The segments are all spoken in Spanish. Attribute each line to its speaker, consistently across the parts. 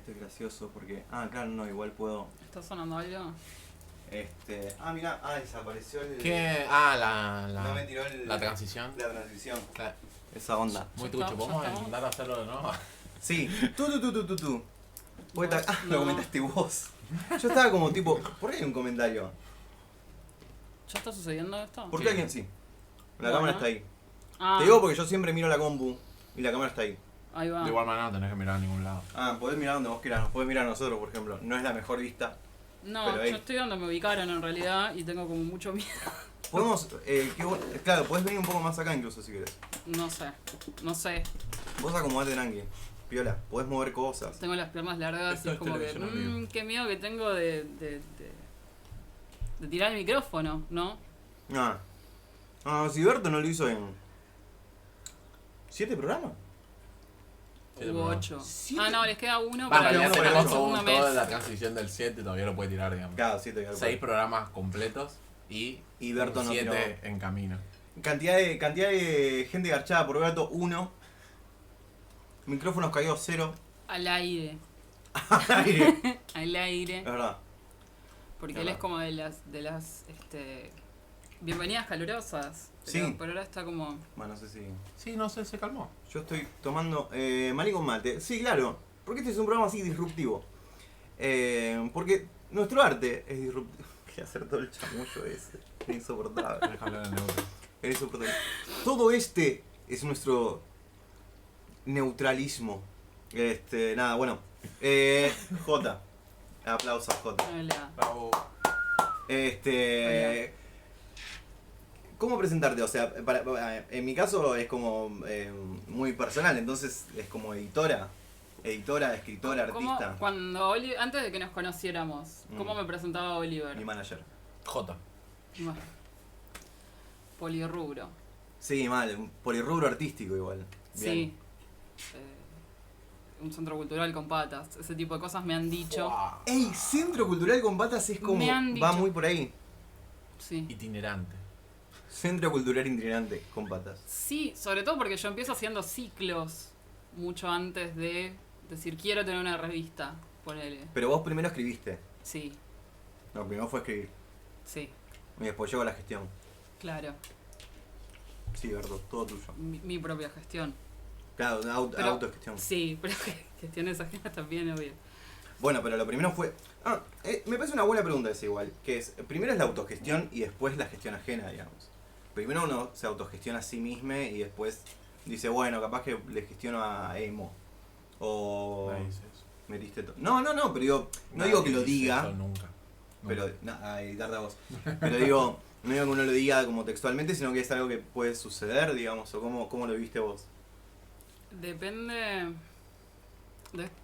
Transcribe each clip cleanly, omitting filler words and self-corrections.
Speaker 1: Esto es gracioso porque... Ah, claro, no, igual puedo...
Speaker 2: ¿Está sonando algo?
Speaker 1: Mirá, desapareció el...
Speaker 3: ¿Qué?
Speaker 1: No me tiró el...
Speaker 3: la transición.
Speaker 1: La transición.
Speaker 3: Claro.
Speaker 1: Esa onda.
Speaker 3: Muy
Speaker 2: Ya
Speaker 3: tucho.
Speaker 2: está,
Speaker 3: ¿Podemos
Speaker 2: ya estamos.
Speaker 3: intentar hacerlo de nuevo?
Speaker 1: Sí. Tú.
Speaker 2: Vos,
Speaker 1: Lo
Speaker 2: no.
Speaker 1: comentaste vos. Yo estaba como tipo... ¿Por qué hay un comentario?
Speaker 2: ¿Ya está sucediendo esto?
Speaker 1: ¿Por
Speaker 3: Sí.
Speaker 1: qué alguien sí? La
Speaker 2: Bueno.
Speaker 1: cámara está ahí.
Speaker 2: Ah,
Speaker 1: Te digo porque yo siempre miro la compu y la cámara está ahí.
Speaker 2: ahí va.
Speaker 3: De igual manera no tenés que mirar a ningún lado.
Speaker 1: Podés mirar donde vos quieras. Nos podés mirar a nosotros, por ejemplo. No es la mejor vista.
Speaker 2: No,
Speaker 1: pero ahí.
Speaker 2: yo estoy donde me ubicaron en realidad y tengo como mucho miedo.
Speaker 1: Podemos... claro, podés venir un poco más acá incluso si querés.
Speaker 2: No sé.
Speaker 1: Vos acomodate tranqui. Piola. Podés mover cosas.
Speaker 2: Tengo las piernas largas
Speaker 3: Esto
Speaker 2: y
Speaker 3: es
Speaker 2: es como que...
Speaker 3: televisión en vivo.
Speaker 2: qué miedo que tengo de tirar el micrófono, ¿no?
Speaker 1: Siberto no lo hizo en... ¿7 programas?
Speaker 2: Hubo 8.
Speaker 1: ¿Siete?
Speaker 2: Ah, no, les queda uno
Speaker 3: Va,
Speaker 2: para
Speaker 3: en
Speaker 2: el
Speaker 3: realidad
Speaker 1: uno para el
Speaker 3: tenemos
Speaker 2: segundo
Speaker 3: toda
Speaker 2: mes.
Speaker 3: la transición del 7, todavía lo puede tirar, digamos.
Speaker 1: Claro, 7.
Speaker 3: 6 programas completos y
Speaker 1: Berto no
Speaker 3: 7 en camino.
Speaker 1: Cantidad de gente garchada por Berto, 1. Micrófonos caídos, 0.
Speaker 2: Al aire.
Speaker 1: Aire.
Speaker 2: Al aire.
Speaker 1: Es verdad.
Speaker 2: Porque
Speaker 1: Es
Speaker 2: él es
Speaker 1: verdad.
Speaker 2: como de las bienvenidas calurosas. Pero,
Speaker 1: Sí.
Speaker 2: pero ahora está como...
Speaker 1: Bueno, no sé si...
Speaker 3: Sí, no sé, se calmó.
Speaker 1: Yo estoy tomando maní con mate. Sí, claro. Porque este es un programa así disruptivo. Porque nuestro arte es disruptivo. Quería hacer todo el chamullo ese. Es insoportable.
Speaker 3: Deja hablar en neutro.
Speaker 1: Es insoportable. Todo este es nuestro neutralismo. Nada, bueno. J. Aplausos, J.
Speaker 2: Hola.
Speaker 3: Bravo.
Speaker 1: ¿Cómo presentarte? O sea, en mi caso es como muy personal, entonces es como editora, escritora,
Speaker 2: ¿Cómo,
Speaker 1: artista,
Speaker 2: antes de que nos conociéramos, ¿cómo me presentaba Oliver?
Speaker 1: mi manager.
Speaker 3: J.
Speaker 2: Bueno, polirrubro.
Speaker 1: Sí, mal, un polirrubro artístico igual. Bien.
Speaker 2: Sí. Un centro cultural con patas. Ese tipo de cosas me han dicho.
Speaker 3: Fua.
Speaker 1: Ey, Centro Cultural con Patas es como,
Speaker 2: Me han
Speaker 1: va
Speaker 2: dicho.
Speaker 1: muy por ahí.
Speaker 2: Sí.
Speaker 3: Itinerante.
Speaker 1: Centro Cultural Itinerante con Patas.
Speaker 2: Sí, sobre todo porque yo empiezo haciendo ciclos mucho antes de decir quiero tener una revista. Ponele.
Speaker 1: Pero vos primero escribiste.
Speaker 2: Sí,
Speaker 1: No, primero fue escribir.
Speaker 2: sí,
Speaker 1: Y después llegó la gestión.
Speaker 2: claro.
Speaker 1: Sí, Berto, todo tuyo.
Speaker 2: Mi propia gestión.
Speaker 1: Claro,
Speaker 2: Pero-
Speaker 1: autogestión.
Speaker 2: Sí, pero gestiones ajenas también, obvio.
Speaker 1: Bueno, pero lo primero fue... me parece una buena pregunta esa igual, que es, primero es la autogestión y después la gestión ajena, digamos. Primero uno se autogestiona a sí mismo y después dice, bueno, capaz que le gestiono a Emo. O...
Speaker 3: Nadie dice eso.
Speaker 1: Metiste todo. No, pero digo, no
Speaker 3: Nadie
Speaker 1: digo que lo
Speaker 3: dice
Speaker 1: diga,
Speaker 3: eso nunca.
Speaker 1: pero... a editar la voz. Pero digo, no digo que uno lo diga como textualmente, sino que es algo que puede suceder, digamos, o cómo lo viste vos.
Speaker 2: Depende...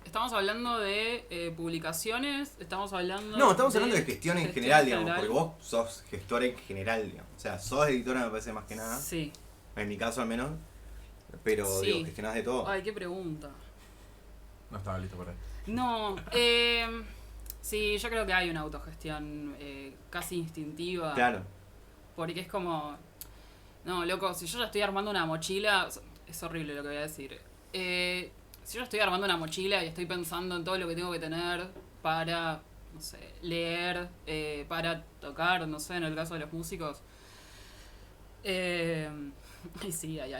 Speaker 2: estamos hablando de publicaciones, estamos hablando...
Speaker 1: No, estamos hablando de gestión en
Speaker 2: gestión
Speaker 1: general, digamos, porque vos sos gestora en general, digamos. O sea, sos editora me parece más que nada,
Speaker 2: Sí.
Speaker 1: en mi caso al menos, pero
Speaker 2: Sí.
Speaker 1: digo, gestionás de todo.
Speaker 2: Ay, qué pregunta.
Speaker 3: No estaba listo para eso.
Speaker 2: No, sí, yo creo que hay una autogestión casi instintiva.
Speaker 1: Claro.
Speaker 2: Porque es como... No, loco, si yo ya estoy armando una mochila... Es horrible lo que voy a decir. Si yo estoy armando una mochila y estoy pensando en todo lo que tengo que tener para, no sé, leer, para tocar, no sé, en el caso de los músicos. Y sí, hay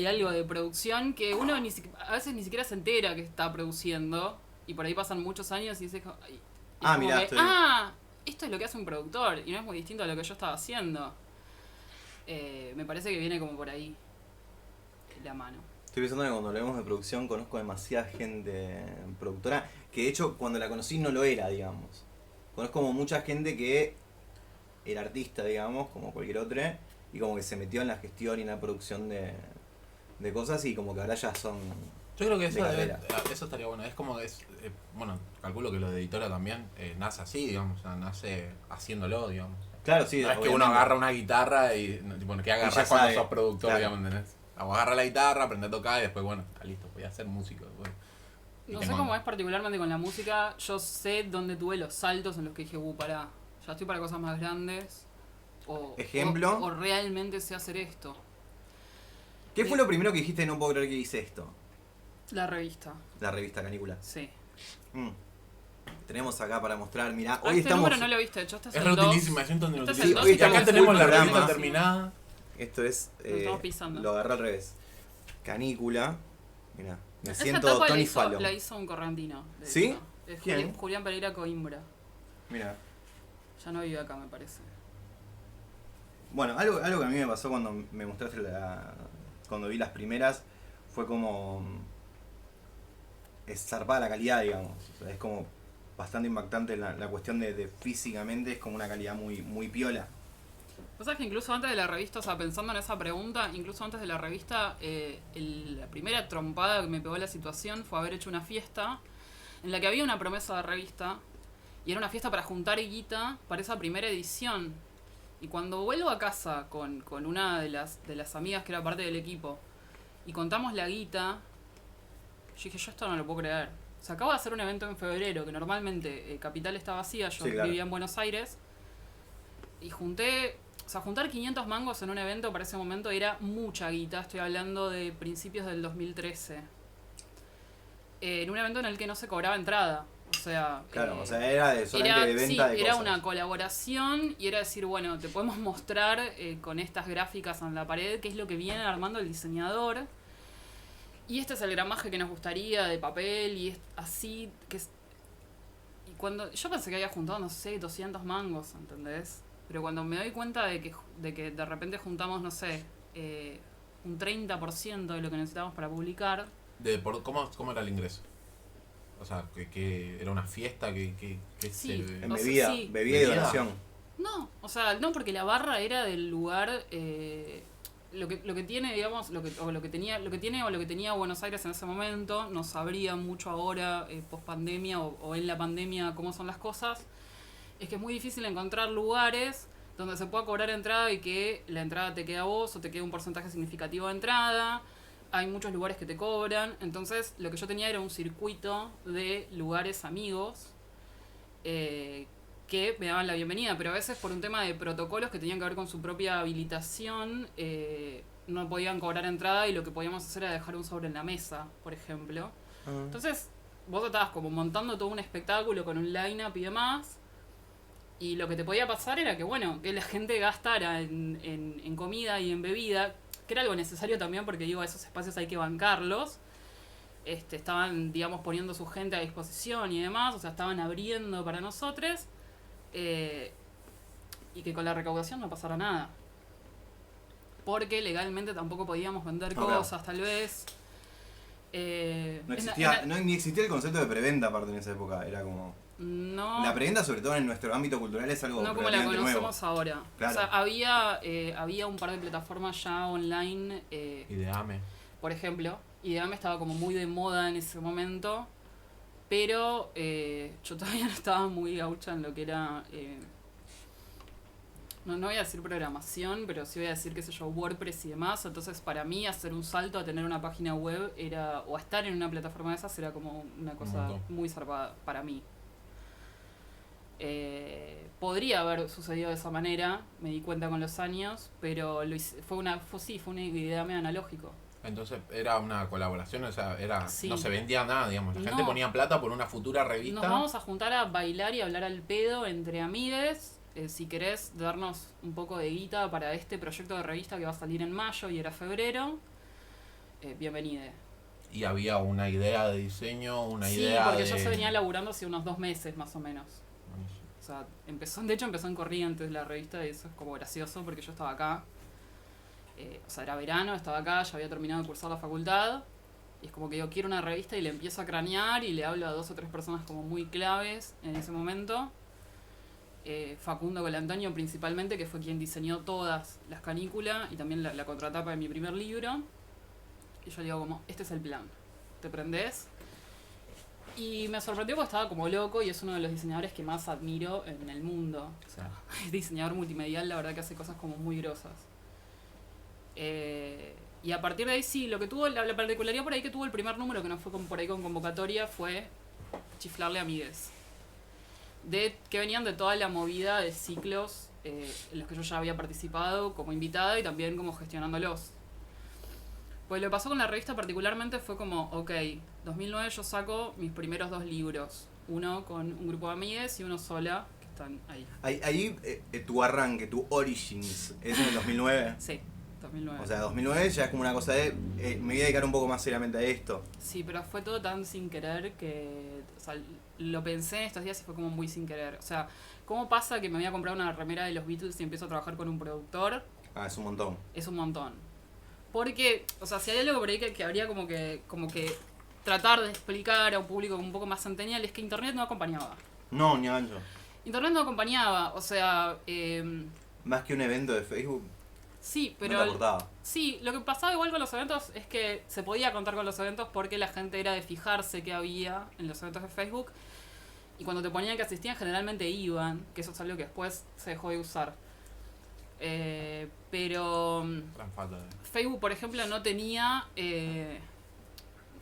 Speaker 2: algo de producción que uno a veces ni siquiera se entera que está produciendo. Y por ahí pasan muchos años y dices...
Speaker 1: Mirá,
Speaker 2: esto es lo que hace un productor y no es muy distinto a lo que yo estaba haciendo. Me parece que viene como por ahí la mano.
Speaker 1: Estoy pensando que cuando hablemos de producción conozco demasiada gente productora, que de hecho cuando la conocí no lo era, digamos. Conozco como mucha gente que era artista, digamos, como cualquier otra, y como que se metió en la gestión y en la producción de cosas y como que ahora ya son...
Speaker 3: Yo creo que
Speaker 1: De carrera.
Speaker 3: eso estaría bueno. Es como que bueno, calculo que lo de editora también nace así, digamos, o sea, nace haciéndolo, digamos.
Speaker 1: Claro, sí,
Speaker 3: No es que
Speaker 1: obviamente.
Speaker 3: uno agarra una guitarra y tipo, ¿qué
Speaker 1: ya
Speaker 3: agarras cuando
Speaker 1: sabe,
Speaker 3: sos productor,
Speaker 1: claro.
Speaker 3: digamos, ¿entendés? Agarra la guitarra, aprende a tocar y después, bueno, está listo, voy a ser músico. Después. Y
Speaker 2: No sé
Speaker 3: tengo-
Speaker 2: cómo es particularmente con la música. Yo sé dónde tuve los saltos en los que dije, pará, ya estoy para cosas más grandes.
Speaker 1: Ejemplo.
Speaker 2: O realmente sé hacer esto.
Speaker 1: ¿Qué fue lo primero que dijiste? No puedo creer que hice esto.
Speaker 2: La revista,
Speaker 1: La revista Canícula.
Speaker 2: sí.
Speaker 1: Mm. Tenemos acá para mostrar, mirá,
Speaker 2: Ah,
Speaker 1: hoy
Speaker 2: este
Speaker 1: estamos...
Speaker 2: número no lo viste, de hecho este es
Speaker 3: Es
Speaker 2: el 2.
Speaker 3: reutilísima, es un
Speaker 2: Este es el
Speaker 3: reutilísima.
Speaker 2: dos
Speaker 1: y
Speaker 3: Y acá
Speaker 1: estamos
Speaker 3: tenemos
Speaker 1: full
Speaker 3: la
Speaker 1: programa.
Speaker 3: revista terminada.
Speaker 1: Esto es...
Speaker 2: Lo estamos pisando.
Speaker 1: Lo agarré al revés. Canícula. Mirá, me
Speaker 2: Esa
Speaker 1: siento
Speaker 2: tapa
Speaker 1: Tony Fallon.
Speaker 2: la hizo un correntino. de
Speaker 1: ¿Sí?
Speaker 2: hecho.
Speaker 1: ¿Quién?
Speaker 2: Julián Pereira Coimbra.
Speaker 1: Mirá.
Speaker 2: Ya no vive acá, me parece.
Speaker 1: Bueno, algo que a mí me pasó cuando me mostraste cuando vi las primeras fue como... Es zarpada la calidad, digamos. O sea, es como bastante impactante la cuestión de físicamente, es como una calidad muy piola.
Speaker 2: O sea, que incluso antes de la revista, o sea, pensando en esa pregunta, incluso antes de la revista, la primera trompada que me pegó la situación fue haber hecho una fiesta en la que había una promesa de revista y era una fiesta para juntar guita para esa primera edición. Y cuando vuelvo a casa con una de las amigas que era parte del equipo y contamos la guita, yo dije, yo esto no lo puedo creer. Se acaba de hacer un evento en febrero, que normalmente Capital está vacía, yo
Speaker 1: Sí, claro.
Speaker 2: vivía en Buenos Aires, y juntar 500 mangos en un evento para ese momento era mucha guita, estoy hablando de principios del 2013. En un evento en el que no se cobraba entrada. O sea,
Speaker 1: Claro, o sea, era solamente de venta de
Speaker 2: era
Speaker 1: cosas.
Speaker 2: una colaboración y era decir, bueno, te podemos mostrar con estas gráficas en la pared qué es lo que viene armando el diseñador. Y este es el gramaje que nos gustaría de papel y es así. Y cuando yo pensé que había juntado, no sé, 200 mangos, ¿entendés? Pero cuando me doy cuenta de que de repente juntamos, no sé, un 30% de lo que necesitábamos para publicar.
Speaker 3: ¿Cómo era el ingreso? O sea, que era una fiesta, que
Speaker 2: Sí.
Speaker 3: se...
Speaker 1: En
Speaker 2: O sea,
Speaker 1: bebida,
Speaker 2: sí.
Speaker 1: bebida y
Speaker 3: ¿Bebida?
Speaker 1: donación.
Speaker 2: No, o sea, no, porque la barra era del lugar. Lo que tiene, digamos, lo que tenía Buenos Aires en ese momento, no sabría mucho ahora, post pandemia o en la pandemia, cómo son las cosas, es que es muy difícil encontrar lugares donde se pueda cobrar entrada y que la entrada te quede a vos o te quede un porcentaje significativo de entrada. Hay muchos lugares que te cobran, entonces lo que yo tenía era un circuito de lugares amigos que me daban la bienvenida, pero a veces por un tema de protocolos que tenían que ver con su propia habilitación, no podían cobrar entrada y lo que podíamos hacer era dejar un sobre en la mesa, por ejemplo. Entonces, vos estabas como montando todo un espectáculo con un line-up y demás, y lo que te podía pasar era que, bueno, que la gente gastara en comida y en bebida, que era algo necesario también porque, digo, esos espacios hay que bancarlos. Estaban, digamos, poniendo su gente a disposición y demás, o sea, estaban abriendo para nosotros. Y que con la recaudación no pasara nada. Porque legalmente tampoco podíamos vender cosas, tal vez.
Speaker 1: Ni existía el concepto de preventa aparte en esa época, era como...
Speaker 2: No,
Speaker 1: La preventa, sobre todo en nuestro ámbito cultural, es algo
Speaker 2: no como la
Speaker 1: relativamente
Speaker 2: conocemos
Speaker 1: nuevo.
Speaker 2: ahora.
Speaker 1: Claro.
Speaker 2: O sea, había un par de plataformas ya online.
Speaker 3: Ideame.
Speaker 2: Por ejemplo, Ideame estaba como muy de moda en ese momento. Pero yo todavía no estaba muy gaucha en lo que era... no voy a decir programación, pero sí voy a decir, qué sé yo, WordPress y demás. Entonces, para mí, hacer un salto a tener una página web o a estar en una plataforma de esas era como una cosa muy zarpada para mí. Podría haber sucedido de esa manera, me di cuenta con los años, pero fue una idea medio analógico.
Speaker 3: Entonces era una colaboración, o sea,
Speaker 2: Sí.
Speaker 3: no se vendía nada, digamos. La gente
Speaker 2: No.
Speaker 3: ponía plata por una futura revista.
Speaker 2: Nos vamos a juntar a bailar y hablar al pedo entre amigues. Si querés darnos un poco de guita para este proyecto de revista que va a salir en mayo y era febrero, bienvenide.
Speaker 3: Y había una idea de diseño, una idea
Speaker 2: Sí, porque
Speaker 3: de...
Speaker 2: ya se venía laburando hace unos 2 meses más o menos. O sea, empezó en Corrientes la revista y eso es como gracioso porque yo estaba acá. O sea, era verano, estaba acá, ya había terminado de cursar la facultad. Y es como que yo quiero una revista y le empiezo a cranear y le hablo a 2 o 3 personas como muy claves en ese momento. Facundo Colantonio principalmente, que fue quien diseñó todas las canículas y también la contratapa de mi primer libro. Y yo digo como, este es el plan, ¿te prendés? Y me sorprendió porque estaba como loco y es uno de los diseñadores que más admiro en el mundo. O sea, es diseñador multimedial, la verdad que hace cosas como muy grosas. Y a partir de ahí sí, lo que tuvo, la particularidad por ahí que tuvo el primer número, que no fue por ahí con convocatoria, fue chiflarle a amigues. Que venían de toda la movida de ciclos en los que yo ya había participado como invitada y también como gestionándolos. Pues lo que pasó con la revista particularmente fue como, ok, 2009 yo saco mis primeros 2 libros. Uno con un grupo de amigues y uno sola, que están ahí.
Speaker 1: Ahí tu arranque, tu origins, ¿es en el 2009?
Speaker 2: Sí, 2009.
Speaker 1: O sea, 2009 ya es como una cosa de, me voy a dedicar un poco más seriamente a esto.
Speaker 2: Sí, pero fue todo tan sin querer que, o sea, lo pensé en estos días y fue como muy sin querer. O sea, ¿cómo pasa que me voy a comprar una remera de los Beatles y empiezo a trabajar con un productor?
Speaker 1: Ah, es un montón.
Speaker 2: Es un montón. Porque, o sea, si hay algo por ahí que habría como que tratar de explicar a un público un poco más centennial es que Internet no acompañaba.
Speaker 1: No, ni ancho.
Speaker 2: Internet no acompañaba, o sea,
Speaker 1: Más que un evento de Facebook,
Speaker 2: sí,
Speaker 1: no
Speaker 2: pero
Speaker 1: te aportaba.
Speaker 2: sí, lo que pasaba igual con los eventos es que se podía contar con los eventos porque la gente era de fijarse qué había en los eventos de Facebook y cuando te ponían que asistían generalmente iban, que eso es algo que después se dejó de usar. Pero
Speaker 3: Gran falta de...
Speaker 2: Facebook, por ejemplo, no tenía...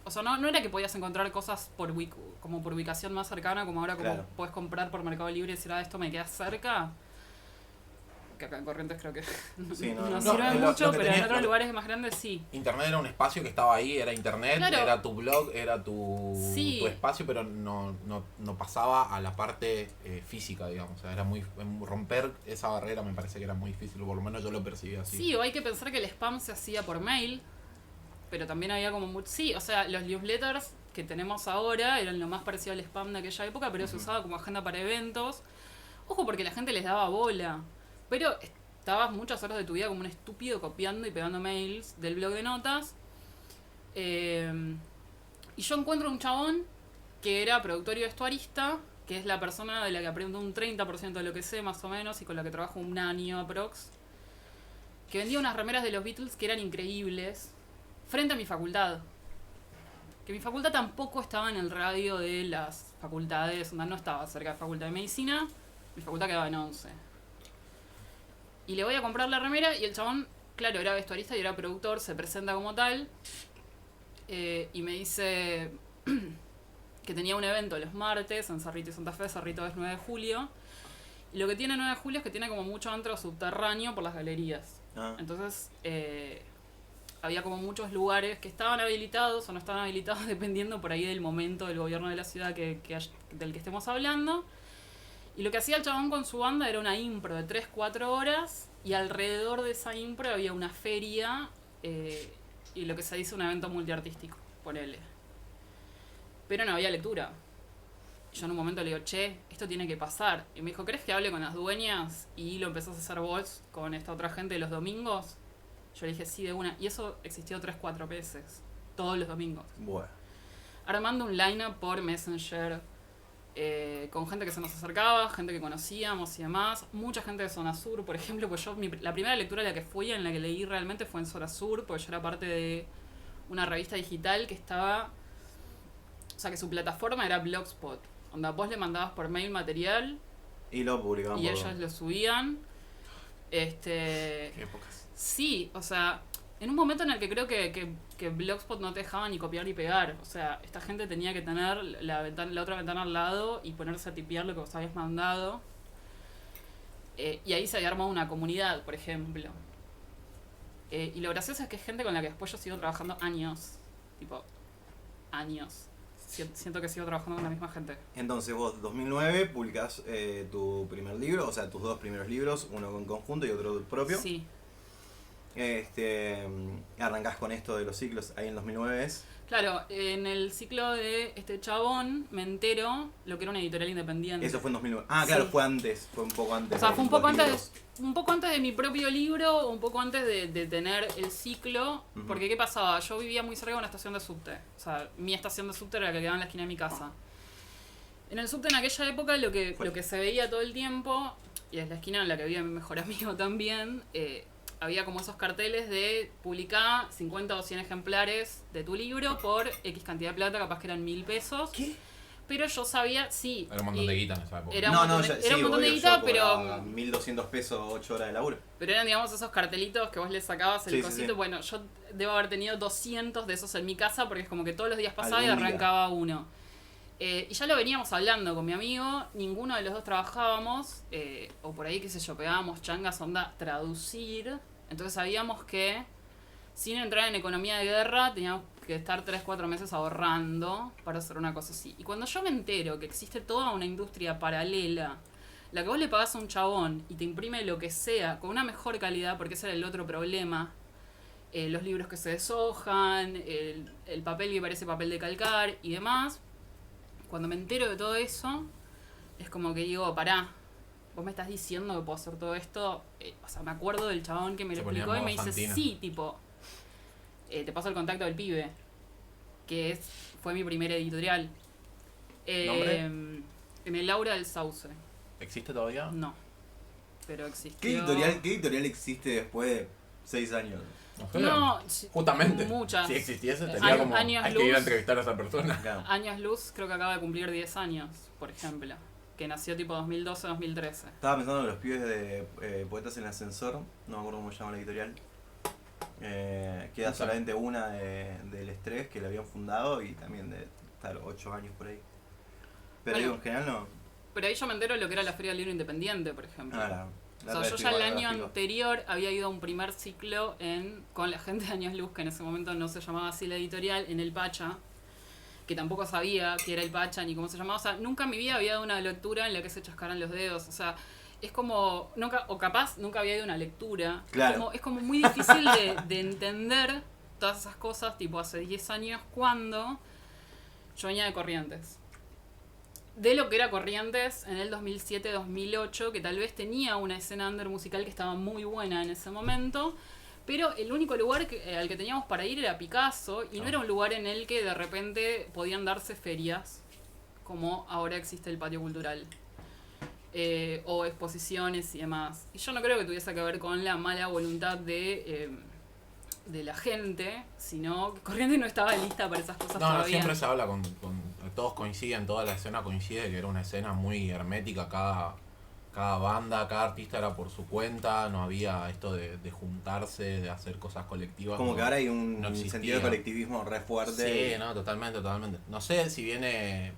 Speaker 2: o sea, no era que podías encontrar cosas como por ubicación más cercana, como ahora como
Speaker 1: Claro.
Speaker 2: puedes comprar por Mercado Libre y decir, esto me queda cerca. Que acá en Corrientes creo que
Speaker 1: Sí,
Speaker 2: no
Speaker 1: no,
Speaker 2: sirve
Speaker 3: lo
Speaker 2: mucho,
Speaker 3: que
Speaker 2: pero en
Speaker 3: tenía-
Speaker 2: otros
Speaker 3: lo que-
Speaker 2: lugares más grandes sí.
Speaker 3: Internet era un espacio que estaba ahí, era internet,
Speaker 2: Claro.
Speaker 3: era tu blog, era tu
Speaker 2: Sí.
Speaker 3: espacio, pero no pasaba a la parte física, digamos. O sea, era muy romper esa barrera me parece que era muy difícil, o por lo menos yo lo percibí así.
Speaker 2: Sí, o hay que pensar que el spam se hacía por mail, pero también había como mucho... Sí, o sea, los newsletters que tenemos ahora eran lo más parecido al spam de aquella época, pero se usaba como agenda para eventos. Ojo, porque la gente les daba bola. Pero estabas muchas horas de tu vida como un estúpido copiando y pegando mails del blog de notas. Y yo encuentro un chabón que era productor y vestuarista, que es la persona de la que aprendo un 30% de lo que sé, más o menos, y con la que trabajo un año aprox, que vendía unas remeras de los Beatles que eran increíbles, frente a mi facultad. Que mi facultad tampoco estaba en el radio de las facultades, no estaba cerca de la facultad de medicina, mi facultad quedaba en 11. Y le voy a comprar la remera y el chabón, claro, era vestuarista y era productor, se presenta como tal, y me dice que tenía un evento los martes en Cerrito y Santa Fe. Cerrito es 9 de julio. Y lo que tiene 9 de julio es que tiene como mucho antro subterráneo por las galerías.
Speaker 1: Ah.
Speaker 2: Entonces, había como muchos lugares que estaban habilitados o no estaban habilitados dependiendo por ahí del momento del gobierno de la ciudad del que estemos hablando. Y lo que hacía el chabón con su banda era una impro de 3-4 horas y alrededor de esa impro había una feria y lo que se dice un evento multiartístico, ponele. Pero no había lectura. Yo en un momento le digo, che, esto tiene que pasar. Y me dijo, ¿querés que hable con las dueñas? Y lo empezás a hacer vos con esta otra gente los domingos. Yo le dije, sí, de una. Y eso existió 3-4 veces, todos los domingos.
Speaker 1: Bueno.
Speaker 2: Armando un line-up por Messenger, con gente que se nos acercaba, gente que conocíamos y demás. Mucha gente de Zona Sur, por ejemplo, pues yo, la primera lectura a la que fui, en la que leí realmente fue en Zona Sur, porque yo era parte de una revista digital que estaba... O sea, que su plataforma era Blogspot. Donde vos le mandabas por mail material
Speaker 1: Y lo publicaban
Speaker 2: y
Speaker 1: por...
Speaker 2: ellos lo subían.
Speaker 3: Qué épocas.
Speaker 2: Sí, o sea, en un momento en el que creo que Blogspot no te dejaba ni copiar ni pegar. O sea, esta gente tenía que tener la otra ventana al lado y ponerse a tipear lo que vos habías mandado. Y ahí se había armado una comunidad, por ejemplo. Y lo gracioso es que es gente con la que después yo sigo trabajando años. Tipo, años. Siento que sigo trabajando con la misma gente.
Speaker 1: Entonces vos, 2009, publicás tu primer libro, o sea, tus 2 primeros libros, uno con conjunto y otro propio.
Speaker 2: Sí.
Speaker 1: Arrancás con esto de los ciclos ahí en 2009 es.
Speaker 2: Claro, en el ciclo de este chabón me entero lo que era una editorial independiente.
Speaker 1: Eso fue en 2009. Ah, claro,
Speaker 2: Sí.
Speaker 1: fue antes, fue un poco antes.
Speaker 2: O sea,
Speaker 1: de
Speaker 2: fue un
Speaker 1: los
Speaker 2: poco
Speaker 1: libros.
Speaker 2: antes de mi propio libro, un poco antes de tener el ciclo.
Speaker 1: Ujú.
Speaker 2: Porque, ¿qué pasaba? Yo vivía muy cerca de una estación de subte. O sea, mi estación de subte era la que quedaba en la esquina de mi casa. En el subte en aquella época lo que se veía todo el tiempo, y es la esquina en la que vivía mi mejor amigo también, había como esos carteles de publicar 50 o 100 ejemplares de tu libro por X cantidad de plata, capaz que eran 1000 pesos.
Speaker 1: ¿Qué?
Speaker 2: Pero yo sabía, sí.
Speaker 3: Era un montón
Speaker 2: y-
Speaker 3: de guita en esa época.
Speaker 2: Era un montón de- era un montón de
Speaker 1: obvio,
Speaker 2: guita,
Speaker 1: yo
Speaker 2: pero-
Speaker 1: cobraba 1.200 pesos 8 horas de laburo.
Speaker 2: Pero eran, digamos, esos cartelitos que vos le sacabas el
Speaker 1: Sí, sí,
Speaker 2: cosito.
Speaker 1: sí.
Speaker 2: Bueno, yo debo haber tenido 200 de esos en mi casa porque es como que todos los días pasaba y
Speaker 1: Algún día.
Speaker 2: arrancaba uno. Y ya lo veníamos hablando con mi amigo, ninguno de los dos trabajábamos, o por ahí, qué sé yo, pegábamos changas, onda, traducir. Entonces sabíamos que sin entrar en economía de guerra, teníamos que estar 3-4 meses ahorrando para hacer una cosa así. Y cuando yo me entero que existe toda una industria paralela, la que vos le pagás a un chabón y te imprime lo que sea con una mejor calidad, porque ese era el otro problema, los libros que se deshojan, el papel que parece papel de calcar y demás, cuando me entero de todo eso, es como que digo, pará, vos me estás diciendo que puedo hacer todo esto. O sea, me acuerdo del chabón que me lo explicó y me dice, sí, tipo, te paso el contacto del pibe, que fue mi primer editorial.
Speaker 3: ¿Nombre?
Speaker 2: En el Laura del Sauce.
Speaker 3: ¿Existe todavía?
Speaker 2: No, pero existió.
Speaker 1: ¿Qué editorial existe después de 6 años?
Speaker 3: No sé.
Speaker 2: No,
Speaker 3: Justamente.
Speaker 2: muchas.
Speaker 3: Si existiese,
Speaker 2: Años
Speaker 3: sería como.
Speaker 2: luz.
Speaker 3: Hay que ir a entrevistar a esa persona.
Speaker 1: Claro.
Speaker 2: Años Luz creo que acaba de cumplir 10 años, por ejemplo. Que nació tipo 2012-2013.
Speaker 1: Estaba pensando en los pibes de Poetas en el Ascensor, no me acuerdo cómo se llama la editorial. Queda
Speaker 3: No sé.
Speaker 1: solamente una del Estrés que la habían fundado y también de estar 8 años por ahí. Pero
Speaker 2: Bueno.
Speaker 1: digo, en general no.
Speaker 2: Pero ahí yo me entero de lo que era la Feria del Libro Independiente, por ejemplo.
Speaker 1: La
Speaker 2: O sea,
Speaker 1: otra
Speaker 2: yo
Speaker 1: vez
Speaker 2: ya el
Speaker 1: igual
Speaker 2: año
Speaker 1: gráfico.
Speaker 2: anterior había ido a un primer ciclo con la gente de Años Luz, que en ese momento no se llamaba así la editorial, en el Pacha, que tampoco sabía qué era el Pacha ni cómo se llamaba. O sea, nunca en mi vida había dado una lectura en la que se chascaran los dedos. O sea, es como, nunca, o capaz nunca había ido a una lectura.
Speaker 1: Claro.
Speaker 2: Es como muy difícil de entender todas esas cosas, tipo hace 10 años, cuando yo venía de Corrientes. De lo que era Corrientes en el 2007-2008, que tal vez tenía una escena under musical que estaba muy buena en ese momento, pero el único lugar al que teníamos para ir era Picasso, y no era un lugar en el que de repente podían darse ferias, como ahora existe el patio cultural, o exposiciones y demás. Y yo no creo que tuviese que ver con la mala voluntad de la gente, sino que Corrientes no estaba lista para esas cosas
Speaker 3: No,
Speaker 2: todavía.
Speaker 3: siempre se habla todos coinciden, toda la escena coincide que era una escena muy hermética, cada banda, cada artista era por su cuenta, no había esto de juntarse, de hacer cosas colectivas.
Speaker 1: Como
Speaker 3: no-
Speaker 1: que ahora hay un
Speaker 3: no existía.
Speaker 1: sentido de colectivismo re fuerte.
Speaker 3: Sí, no, totalmente. No sé si viene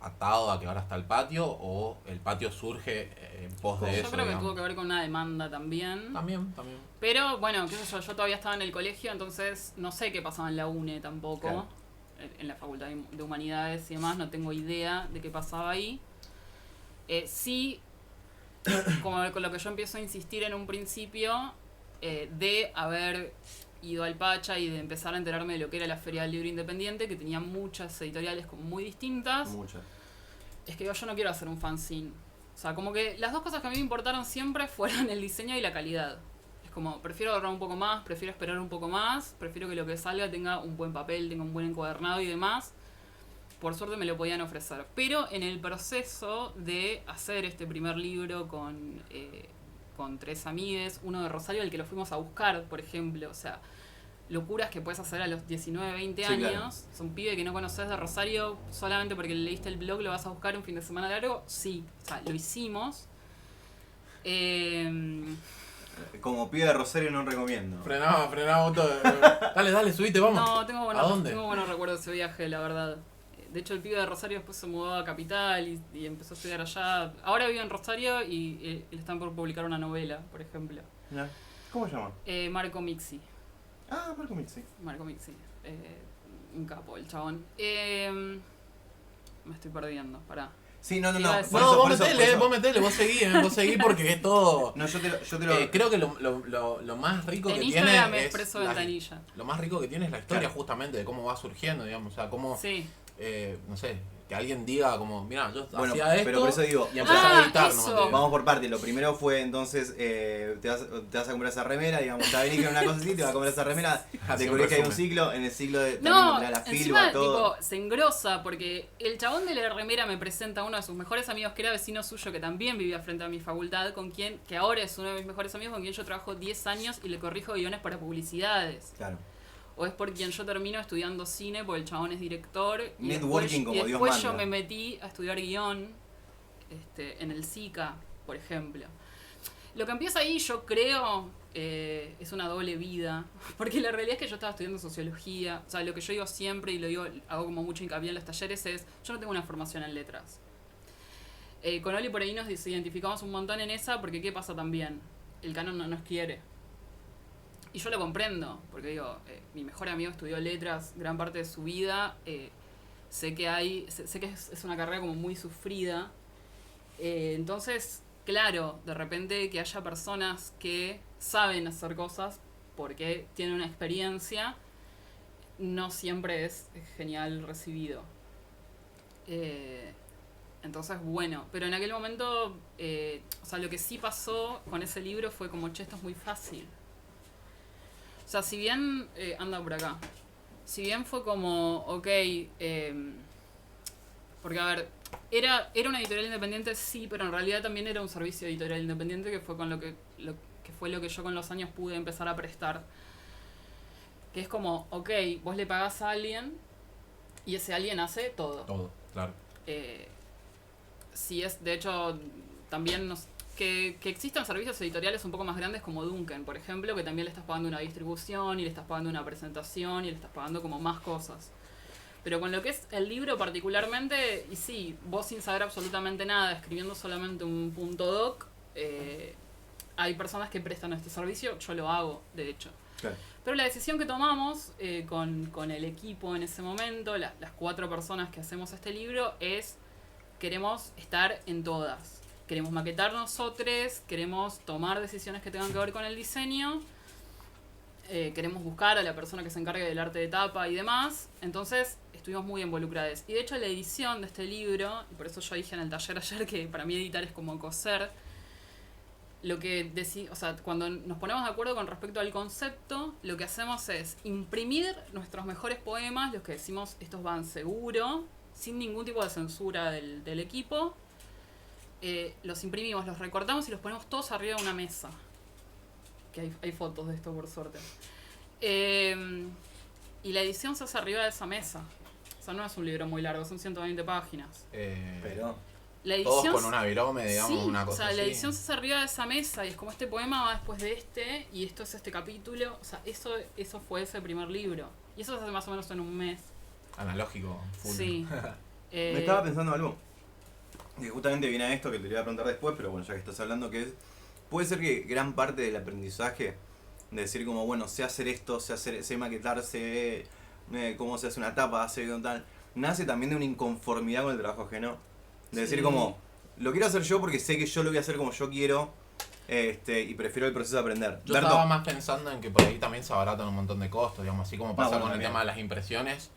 Speaker 3: atado a que ahora está el patio o el patio surge en pos de
Speaker 2: Yo
Speaker 3: eso.
Speaker 2: creo que
Speaker 3: digamos.
Speaker 2: tuvo que ver con una demanda también.
Speaker 3: También.
Speaker 2: Pero bueno, qué sé yo todavía estaba en el colegio, entonces no sé qué pasaba en la UNE tampoco.
Speaker 1: Claro.
Speaker 2: En la Facultad de Humanidades y demás, no tengo idea de qué pasaba ahí. Sí, como con lo que yo empiezo a insistir en un principio, de haber ido al Pacha y de empezar a enterarme de lo que era la Feria del Libro Independiente, que tenía muchas editoriales como muy distintas.
Speaker 1: Mucho.
Speaker 2: Es que yo no quiero hacer un fanzine. O sea, como que las dos cosas que a mí me importaron siempre fueron el diseño y la calidad. Es como, prefiero ahorrar un poco más, prefiero esperar un poco más, prefiero que lo que salga tenga un buen papel, tenga un buen encuadernado y demás. Por suerte me lo podían ofrecer. Pero en el proceso de hacer este primer libro con 3 amigues, uno de Rosario, al que lo fuimos a buscar, por ejemplo, o sea, locuras que puedes hacer a los 19, 20
Speaker 1: Sí,
Speaker 2: años.
Speaker 1: claro.
Speaker 2: Es un pibe que no conoces de Rosario, solamente porque le leíste el blog lo vas a buscar un fin de semana largo. Sí, o sea, lo hicimos.
Speaker 1: Como pibe de Rosario no recomiendo.
Speaker 3: Frená, auto. Dale, subite, vamos.
Speaker 2: No, tengo
Speaker 3: ¿A dónde?
Speaker 2: buenos recuerdos de ese viaje, la verdad. De hecho, el pibe de Rosario después se mudó a Capital y empezó a estudiar allá. Ahora vive en Rosario y le están por publicar una novela, por ejemplo.
Speaker 1: Ya. ¿Cómo se llama?
Speaker 2: Marco Mixi.
Speaker 1: Ah, Marco Mixi.
Speaker 2: Marco Mixi. Un capo, el chabón. Me estoy perdiendo, pará.
Speaker 1: Sí, no.
Speaker 2: Iba a decir-
Speaker 1: Por
Speaker 3: No,
Speaker 1: eso-
Speaker 3: vos
Speaker 1: por eso-
Speaker 3: metele,
Speaker 1: por eso-
Speaker 3: vos seguí porque es todo.
Speaker 1: No, yo te lo.
Speaker 3: Creo que lo más rico
Speaker 2: En
Speaker 3: que
Speaker 2: Instagram
Speaker 3: tiene
Speaker 2: es
Speaker 3: es
Speaker 2: Expreso
Speaker 3: la-
Speaker 2: Ventanilla.
Speaker 3: lo más rico que tiene es la historia
Speaker 1: Claro.
Speaker 3: justamente de cómo va surgiendo, digamos, o sea, cómo
Speaker 2: Sí.
Speaker 3: no sé, que alguien diga como, mira, yo
Speaker 1: Bueno,
Speaker 3: hacía esto
Speaker 1: pero por eso digo,
Speaker 3: y empezás
Speaker 2: Ah,
Speaker 3: a editar,
Speaker 2: eso.
Speaker 3: ¿no?
Speaker 1: Vamos por parte. Lo primero fue entonces, te vas a comprar esa remera, digamos, te va a venir con una cosa así, te vas a comprar esa remera,
Speaker 3: Así
Speaker 1: descubrís
Speaker 3: un
Speaker 1: que hay un
Speaker 3: resumen.
Speaker 1: ciclo, en el ciclo de también
Speaker 2: No,
Speaker 1: comprás la
Speaker 2: encima,
Speaker 1: filba, todo.
Speaker 2: tipo, se engrosa porque el chabón de la remera me presenta a uno de sus mejores amigos que era vecino suyo que también vivía frente a mi facultad, que ahora es uno de mis mejores amigos, con quien yo trabajo 10 años y le corrijo guiones para publicidades.
Speaker 1: Claro.
Speaker 2: O es por quien yo termino estudiando cine, porque el chabón es director. Y
Speaker 1: Networking
Speaker 2: después,
Speaker 1: como
Speaker 2: y
Speaker 1: Dios
Speaker 2: después yo
Speaker 1: manda.
Speaker 2: me metí a estudiar guión en el SICA, por ejemplo. Lo que empieza ahí, yo creo, es una doble vida. Porque la realidad es que yo estaba estudiando sociología. O sea, lo que yo digo siempre, y lo digo, hago como mucho hincapié en los talleres, es: yo no tengo una formación en letras. Con Oli por ahí nos identificamos un montón en esa, porque ¿qué pasa también? El canon no nos quiere. y yo lo comprendo, porque digo, mi mejor amigo estudió letras gran parte de su vida, sé que es una carrera como muy sufrida, entonces, claro, de repente que haya personas que saben hacer cosas porque tienen una experiencia, no siempre es genial recibido. Entonces, bueno, pero en aquel momento, o sea, lo que sí pasó con ese libro fue como, che, esto es muy fácil. O sea, si bien, anda por acá, si bien fue como, ok, porque a ver, era una editorial independiente, sí, pero en realidad también era un servicio editorial independiente que fue con lo que fue lo que yo con los años pude empezar a prestar. Que es como, ok, vos le pagás a alguien y ese alguien hace todo.
Speaker 3: Todo, claro.
Speaker 2: Si es, de hecho, también que existan servicios editoriales un poco más grandes como Duncan, por ejemplo, que también le estás pagando una distribución y le estás pagando una presentación y le estás pagando como más cosas. Pero con lo que es el libro particularmente, y sí, vos sin saber absolutamente nada, escribiendo solamente un punto doc, hay personas que prestan este servicio, yo lo hago, de hecho.
Speaker 1: Claro.
Speaker 2: Pero la decisión que tomamos con el equipo en ese momento, las 4 personas que hacemos este libro, es queremos estar en todas. Queremos maquetar nosotros, queremos tomar decisiones que tengan que ver con el diseño, queremos buscar a la persona que se encargue del arte de tapa y demás. Entonces estuvimos muy involucrados. Y de hecho la edición de este libro, y por eso yo dije en el taller ayer que para mí editar es como coser, lo que o sea, cuando nos ponemos de acuerdo con respecto al concepto, lo que hacemos es imprimir nuestros mejores poemas, los que decimos estos van seguro, sin ningún tipo de censura del equipo. Los imprimimos, los recortamos y los ponemos todos arriba de una mesa. Que hay fotos de esto, por suerte. Y la edición se hace arriba de esa mesa. O sea, no es un libro muy largo, son 120 páginas.
Speaker 1: Pero
Speaker 2: La
Speaker 3: todos
Speaker 2: edición,
Speaker 3: con una virome, digamos,
Speaker 2: sí,
Speaker 3: una cosa
Speaker 2: o sea, la
Speaker 3: así.
Speaker 2: edición se hace arriba de esa mesa y es como este poema va después de este y esto es este capítulo. O sea, eso fue ese primer libro. Y eso se hace más o menos en un mes.
Speaker 3: Analógico, full.
Speaker 2: Sí.
Speaker 1: me estaba pensando algo. Que justamente viene a esto que te iba a preguntar después, pero bueno, ya que estás hablando, que es. Puede ser que gran parte del aprendizaje, de decir como, bueno, sé hacer esto, sé maquetar, sé cómo se hace una tapa, sé tal, nace también de una inconformidad con el trabajo ajeno. De decir
Speaker 2: Sí.
Speaker 1: como, lo quiero hacer yo porque sé que yo lo voy a hacer como yo quiero, y prefiero el proceso de aprender.
Speaker 3: Yo estaba más pensando en que por ahí también se abaratan un montón de costos, digamos, así como pasa
Speaker 1: bueno,
Speaker 3: con el
Speaker 1: también.
Speaker 3: tema de las impresiones.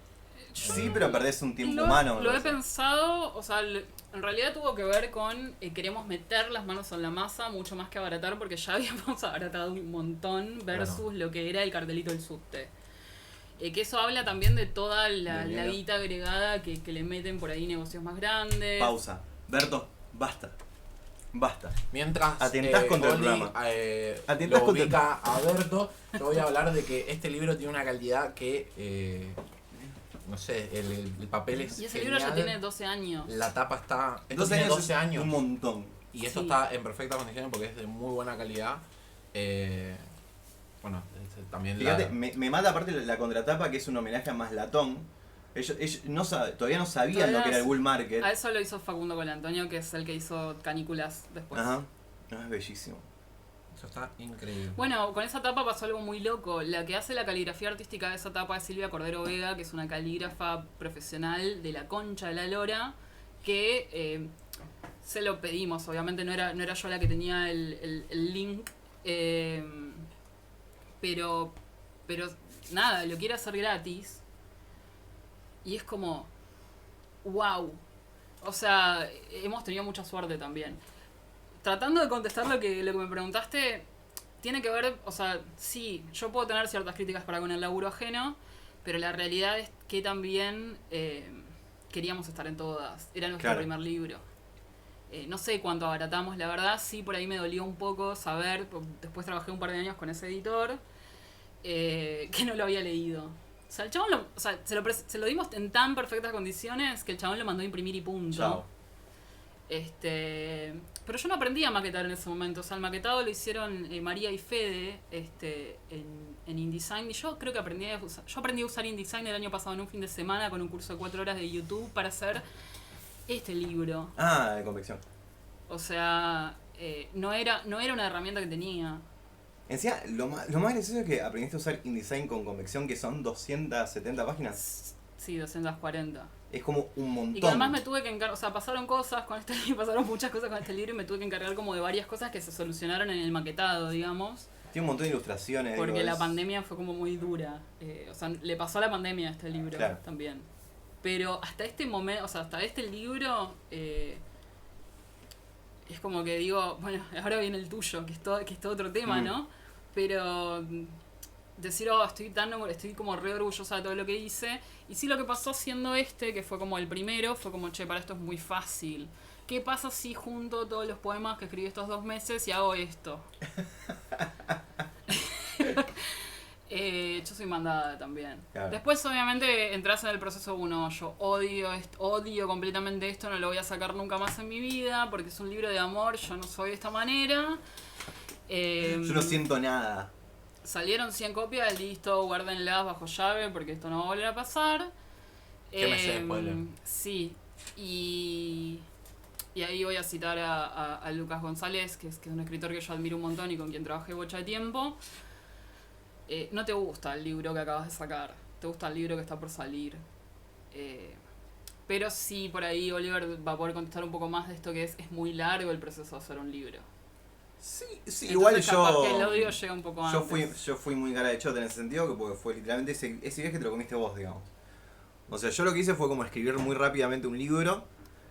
Speaker 1: Sí, pero perdés un tiempo
Speaker 2: Lo
Speaker 1: humano.
Speaker 2: he
Speaker 1: me parece.
Speaker 2: pensado, o sea, en realidad tuvo que ver con queremos meter las manos en la masa mucho más que abaratar, porque ya habíamos abaratado un montón versus
Speaker 3: Claro.
Speaker 2: lo que era el cartelito del subte. Que eso habla también de toda la
Speaker 1: Dinero.
Speaker 2: guita agregada que le meten por ahí negocios más grandes.
Speaker 1: Pausa. Berto, basta. Basta.
Speaker 3: Mientras
Speaker 1: Atentás contra el
Speaker 3: Oli,
Speaker 1: programa. Atentás
Speaker 3: lo
Speaker 1: contra el
Speaker 3: ubica a Berto, yo voy a hablar de que este libro tiene una calidad que, no sé, el papel es
Speaker 2: Y ese libro ya
Speaker 3: genial.
Speaker 2: tiene 12 años.
Speaker 3: La tapa está... Esto
Speaker 1: 12
Speaker 3: tiene
Speaker 1: años
Speaker 3: 12
Speaker 1: es
Speaker 3: años.
Speaker 1: un montón.
Speaker 3: Y esto
Speaker 2: Sí.
Speaker 3: está en perfectas condiciones porque es de muy buena calidad. Bueno, también
Speaker 1: Fíjate, me mata aparte la contratapa, que es un homenaje a Maslatón. Ellos todavía no sabían
Speaker 2: Todavía
Speaker 1: lo que era el Bull Market.
Speaker 2: A eso lo hizo Facundo Colantonio, que es el que hizo Canículas después.
Speaker 1: Ajá. No, es bellísimo.
Speaker 3: Eso está increíble.
Speaker 2: Bueno, con esa tapa pasó algo muy loco. La que hace la caligrafía artística de esa tapa es Silvia Cordero Vega, que es una calígrafa profesional de la concha de la lora, que se lo pedimos. Obviamente no era yo la que tenía el link, pero nada, lo quiere hacer gratis. Y es como, wow. O sea, hemos tenido mucha suerte también. Tratando de contestar lo que me preguntaste, tiene que ver, o sea, sí, yo puedo tener ciertas críticas para con el laburo ajeno, pero la realidad es que también queríamos estar en todas. Era nuestro
Speaker 1: Claro.
Speaker 2: primer libro. No sé cuánto abaratamos, la verdad, sí, por ahí me dolió un poco saber, después trabajé un par de años con ese editor, que no lo había leído. O sea, el chabón se lo dimos en tan perfectas condiciones que el chabón lo mandó a imprimir y punto.
Speaker 1: Chao.
Speaker 2: Pero yo no aprendí a maquetar en ese momento. O sea, el maquetado lo hicieron María y Fede en InDesign. Y yo creo que aprendí a usar InDesign el año pasado en un fin de semana con un curso de 4 horas de YouTube para hacer este libro.
Speaker 1: De convección.
Speaker 2: O sea, no era una herramienta que tenía.
Speaker 1: Encima, lo más gracioso es que aprendiste a usar InDesign con convección, que son 270 páginas.
Speaker 2: Sí, 240.
Speaker 1: Es como un montón.
Speaker 2: Y que además me tuve que encargar, o sea, pasaron cosas con este libro, pasaron muchas cosas con este libro y me tuve que encargar como de varias cosas que se solucionaron en el maquetado, digamos.
Speaker 1: Tiene un montón de ilustraciones.
Speaker 2: Porque
Speaker 1: digo,
Speaker 2: la pandemia fue como muy dura. O sea, le pasó a la pandemia a este libro también. Pero hasta este momento, o sea, hasta este libro, es como que digo, bueno, ahora viene el tuyo, que es todo otro tema, ¿no? Pero decir, estoy como re orgullosa de todo lo que hice. Y sí, lo que pasó siendo que fue como el primero, fue como, che, para esto es muy fácil. ¿Qué pasa si junto todos los poemas que escribí estos 2 meses y hago esto? Yo soy mandada también.
Speaker 1: Claro.
Speaker 2: Después, obviamente, entras en el proceso uno. Yo odio completamente esto, no lo voy a sacar nunca más en mi vida, porque es un libro de amor, yo no soy de esta manera.
Speaker 1: Yo no siento nada.
Speaker 2: Salieron 100 copias, listo, guárdenlas bajo llave, porque esto no va a volver a pasar.
Speaker 3: ¿Qué me sé después?
Speaker 2: Sí, y ahí voy a citar a Lucas González, que es un escritor que yo admiro un montón y con quien trabajé bocha de tiempo. No te gusta el libro que acabas de sacar, te gusta el libro que está por salir. Pero sí, por ahí Oliver va a poder contestar un poco más de esto, que es muy largo el proceso de hacer un libro.
Speaker 1: Sí,
Speaker 2: Entonces,
Speaker 1: igual
Speaker 2: capaz
Speaker 1: yo.
Speaker 2: que el odio llega un poco antes.
Speaker 1: Yo fui muy cara de chota en ese sentido, porque fue literalmente ese viaje te lo comiste vos, digamos. O sea, yo lo que hice fue como escribir muy rápidamente un libro,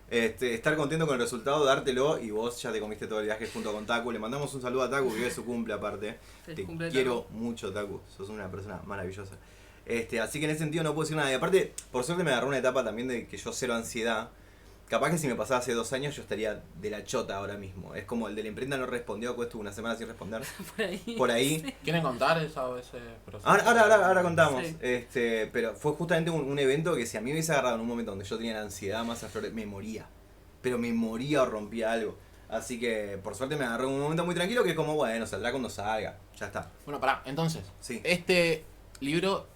Speaker 1: estar contento con el resultado, dártelo, y vos ya te comiste todo el viaje junto con Taku. Le mandamos un saludo a Taku, que hoy es su cumple aparte. Te quiero mucho, Taku. Sos una persona maravillosa. Así que en ese sentido no puedo decir nada. Y aparte, por suerte me agarró una etapa también de que yo cero ansiedad. Capaz que si me pasaba hace 2 años yo estaría de la chota ahora mismo. Es como el de la imprenta no respondió, que estuvo una semana sin responder. Por ahí.
Speaker 2: Sí.
Speaker 3: ¿Quieren contar ese proceso?
Speaker 1: Ahora contamos.
Speaker 2: Sí.
Speaker 1: Pero fue justamente un evento que si a mí me hubiese agarrado en un momento donde yo tenía la ansiedad más a flor, me moría. Pero me moría o rompía algo. Así que por suerte me agarró en un momento muy tranquilo, que es como, bueno, saldrá cuando salga. Ya está.
Speaker 3: Bueno, pará, entonces,
Speaker 1: Sí.
Speaker 3: este libro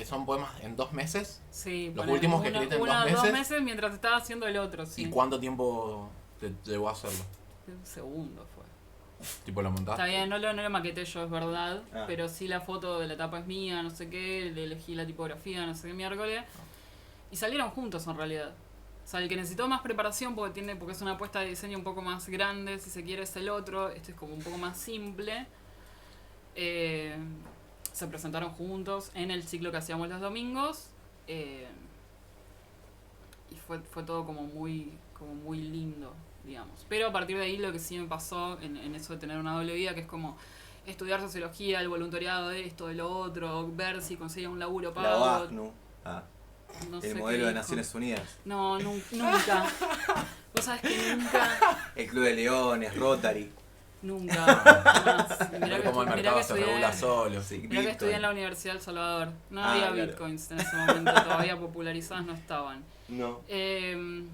Speaker 3: son poemas en 2 meses.
Speaker 2: Sí,
Speaker 3: Los
Speaker 2: ponele,
Speaker 3: últimos que escribiste en 2 meses.
Speaker 2: 2 meses mientras estaba haciendo el otro, sí.
Speaker 3: ¿Y cuánto tiempo te llevó a hacerlo?
Speaker 2: Un segundo fue.
Speaker 3: Tipo, lo montaste.
Speaker 2: Está bien, no lo maqueté yo, es verdad.
Speaker 1: Ah.
Speaker 2: Pero sí la foto de la tapa es mía, no sé qué. Le elegí la tipografía, no sé qué miércoles. Y salieron juntos en realidad. O sea, el que necesitó más preparación porque es una apuesta de diseño un poco más grande, si se quiere, es el otro. Este es como un poco más simple. Se presentaron juntos en el ciclo que hacíamos los domingos. Y fue todo como muy lindo, digamos. Pero a partir de ahí lo que sí me pasó en eso de tener una doble vida, que es como estudiar sociología, el voluntariado de esto, de lo otro, ver si conseguía un laburo
Speaker 1: La
Speaker 2: pago.
Speaker 1: OACNU.
Speaker 2: No sé
Speaker 1: El
Speaker 2: qué
Speaker 1: modelo de
Speaker 2: dijo.
Speaker 1: Naciones Unidas.
Speaker 2: No, nunca. Vos sabés que nunca.
Speaker 1: El Club de Leones, Rotary.
Speaker 2: Nunca. Jamás. Mirá
Speaker 3: Ver
Speaker 2: que,
Speaker 3: cómo el
Speaker 2: mirá
Speaker 3: mercado
Speaker 2: que
Speaker 3: se
Speaker 2: estudié,
Speaker 3: regula solo.
Speaker 1: Sí,
Speaker 2: mirá que
Speaker 1: Bitcoin.
Speaker 2: estudié en la Universidad del Salvador. No
Speaker 1: Ah,
Speaker 2: había
Speaker 1: claro.
Speaker 2: bitcoins en ese momento, todavía popularizadas no estaban.
Speaker 1: No.
Speaker 2: Eh,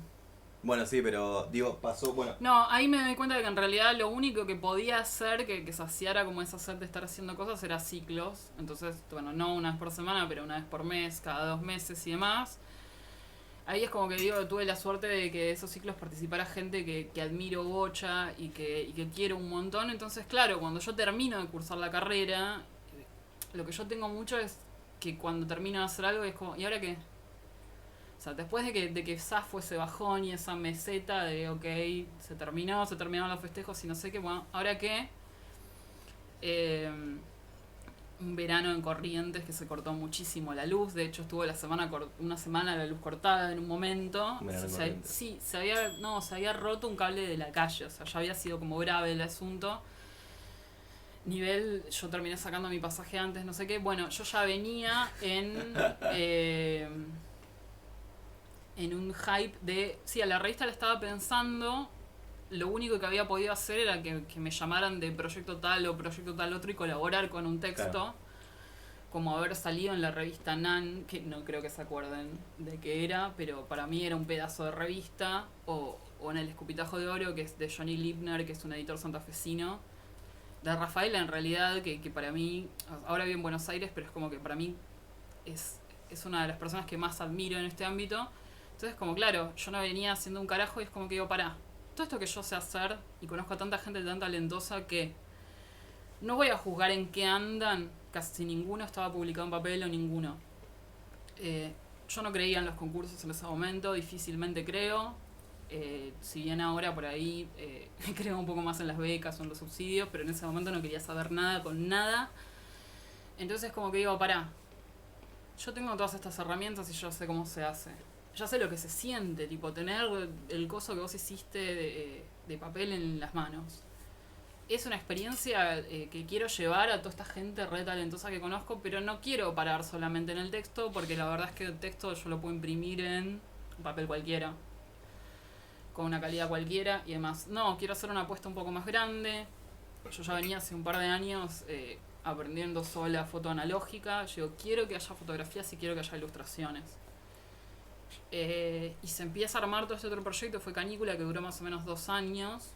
Speaker 1: Bueno, sí, pero digo, pasó, bueno.
Speaker 2: No, ahí me doy cuenta de que en realidad lo único que podía hacer que saciara como esa sed de estar haciendo cosas era ciclos. Entonces, bueno, no una vez por semana, pero una vez por mes, cada 2 meses y demás. Ahí es como que digo, tuve la suerte de que de esos ciclos participara gente que admiro bocha y que quiero un montón. Entonces, claro, cuando yo termino de cursar la carrera, lo que yo tengo mucho es que cuando termino de hacer algo es como, ¿y ahora qué? O sea, después de que zafo ese bajón y esa meseta de, ok, se terminaron los festejos y no sé qué, bueno, ¿ahora qué? Un verano en Corrientes que se cortó muchísimo la luz, de hecho estuvo una semana la luz cortada en un momento.
Speaker 1: Un verano en Corrientes.
Speaker 2: Sí, se había roto un cable de la calle, o sea, ya había sido como grave el asunto. Yo terminé sacando mi pasaje antes, no sé qué, bueno, yo ya venía en un hype de... Sí, a la revista la estaba pensando. Lo único que había podido hacer era que me llamaran de proyecto tal o proyecto tal otro y colaborar con un texto.
Speaker 1: Claro.
Speaker 2: Como haber salido en la revista Nan, que no creo que se acuerden de qué era, pero para mí era un pedazo de revista. O en El Escupitajo de Oro, que es de Johnny Lipner, que es un editor santafesino. De Rafaela, en realidad, que para mí... Ahora vive en Buenos Aires, pero es como que para mí es una de las personas que más admiro en este ámbito. Entonces, como claro, yo no venía haciendo un carajo y es como que digo, pará, todo esto que yo sé hacer y conozco a tanta gente tan talentosa que No voy a juzgar en qué andan, casi ninguno estaba publicado en papel o ninguno. Yo no creía en los concursos en ese momento, difícilmente creo. Si bien ahora por ahí creo un poco más en las becas o en los subsidios, pero en ese momento no quería saber nada con nada. Entonces como que digo, pará, yo tengo todas estas herramientas y yo sé cómo se hace. Ya sé lo que se siente, tipo, tener el coso que vos hiciste de papel en las manos. Es una experiencia que quiero llevar a toda esta gente re talentosa que conozco, pero no quiero parar solamente en el texto, porque la verdad es que el texto yo lo puedo imprimir en un papel cualquiera, con una calidad cualquiera y demás. No, quiero hacer una apuesta un poco más grande. Yo ya venía hace un par de años aprendiendo sola foto analógica. Yo digo, quiero que haya fotografías y quiero que haya ilustraciones. Y se empieza a armar todo este otro proyecto, fue Canícula, que duró más o menos 2 años,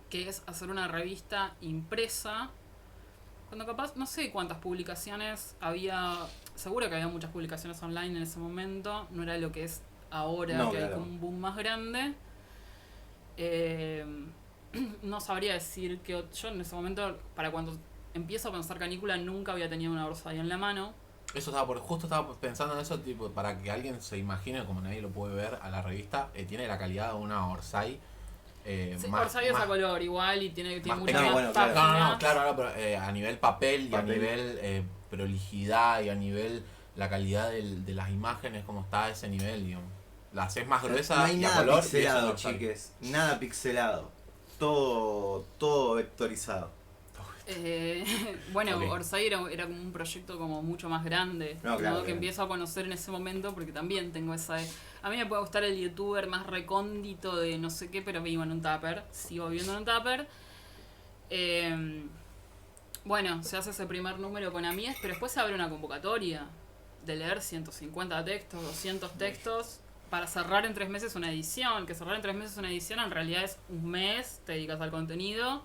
Speaker 2: que es hacer una revista impresa, cuando capaz, no sé cuántas publicaciones había, seguro que había muchas publicaciones online en ese momento, no era lo que es ahora,
Speaker 1: No,
Speaker 2: que
Speaker 1: claro.
Speaker 2: hay como un boom más grande. No sabría decir que yo en ese momento, para cuando empiezo a pensar Canícula, nunca había tenido una Orsay en la mano.
Speaker 3: Eso justo estaba pensando en eso, tipo, para que alguien se imagine, como nadie lo puede ver a la revista, tiene la calidad de una Orsay.
Speaker 2: Sí, Orsay es a color igual y tiene
Speaker 3: más
Speaker 2: muchas
Speaker 1: pequeño,
Speaker 2: más
Speaker 1: bueno, claro.
Speaker 2: páginas.
Speaker 3: claro, pero a nivel papel y a nivel prolijidad y a nivel la calidad de las imágenes, como está a ese nivel, digamos. La haces más gruesa
Speaker 1: No hay
Speaker 3: y a
Speaker 1: nada
Speaker 3: color y
Speaker 1: pixelado,
Speaker 3: es una Orsay.
Speaker 1: chiques. Nada pixelado. Todo vectorizado.
Speaker 2: Bueno,
Speaker 3: Ok.
Speaker 2: Orsay era como un proyecto como mucho más grande,
Speaker 1: No, claro,
Speaker 2: que
Speaker 1: claro.
Speaker 2: empiezo a conocer en ese momento porque también tengo esa... A mí me puede gustar el youtuber más recóndito de no sé qué, pero vivo en un tupper, sigo viviendo en un tupper. Bueno, se hace ese primer número con Amies, pero después se abre una convocatoria de leer 150 textos, 200 textos, para cerrar en 3 meses una edición, que cerrar en 3 meses una edición en realidad es un mes, te dedicas al contenido,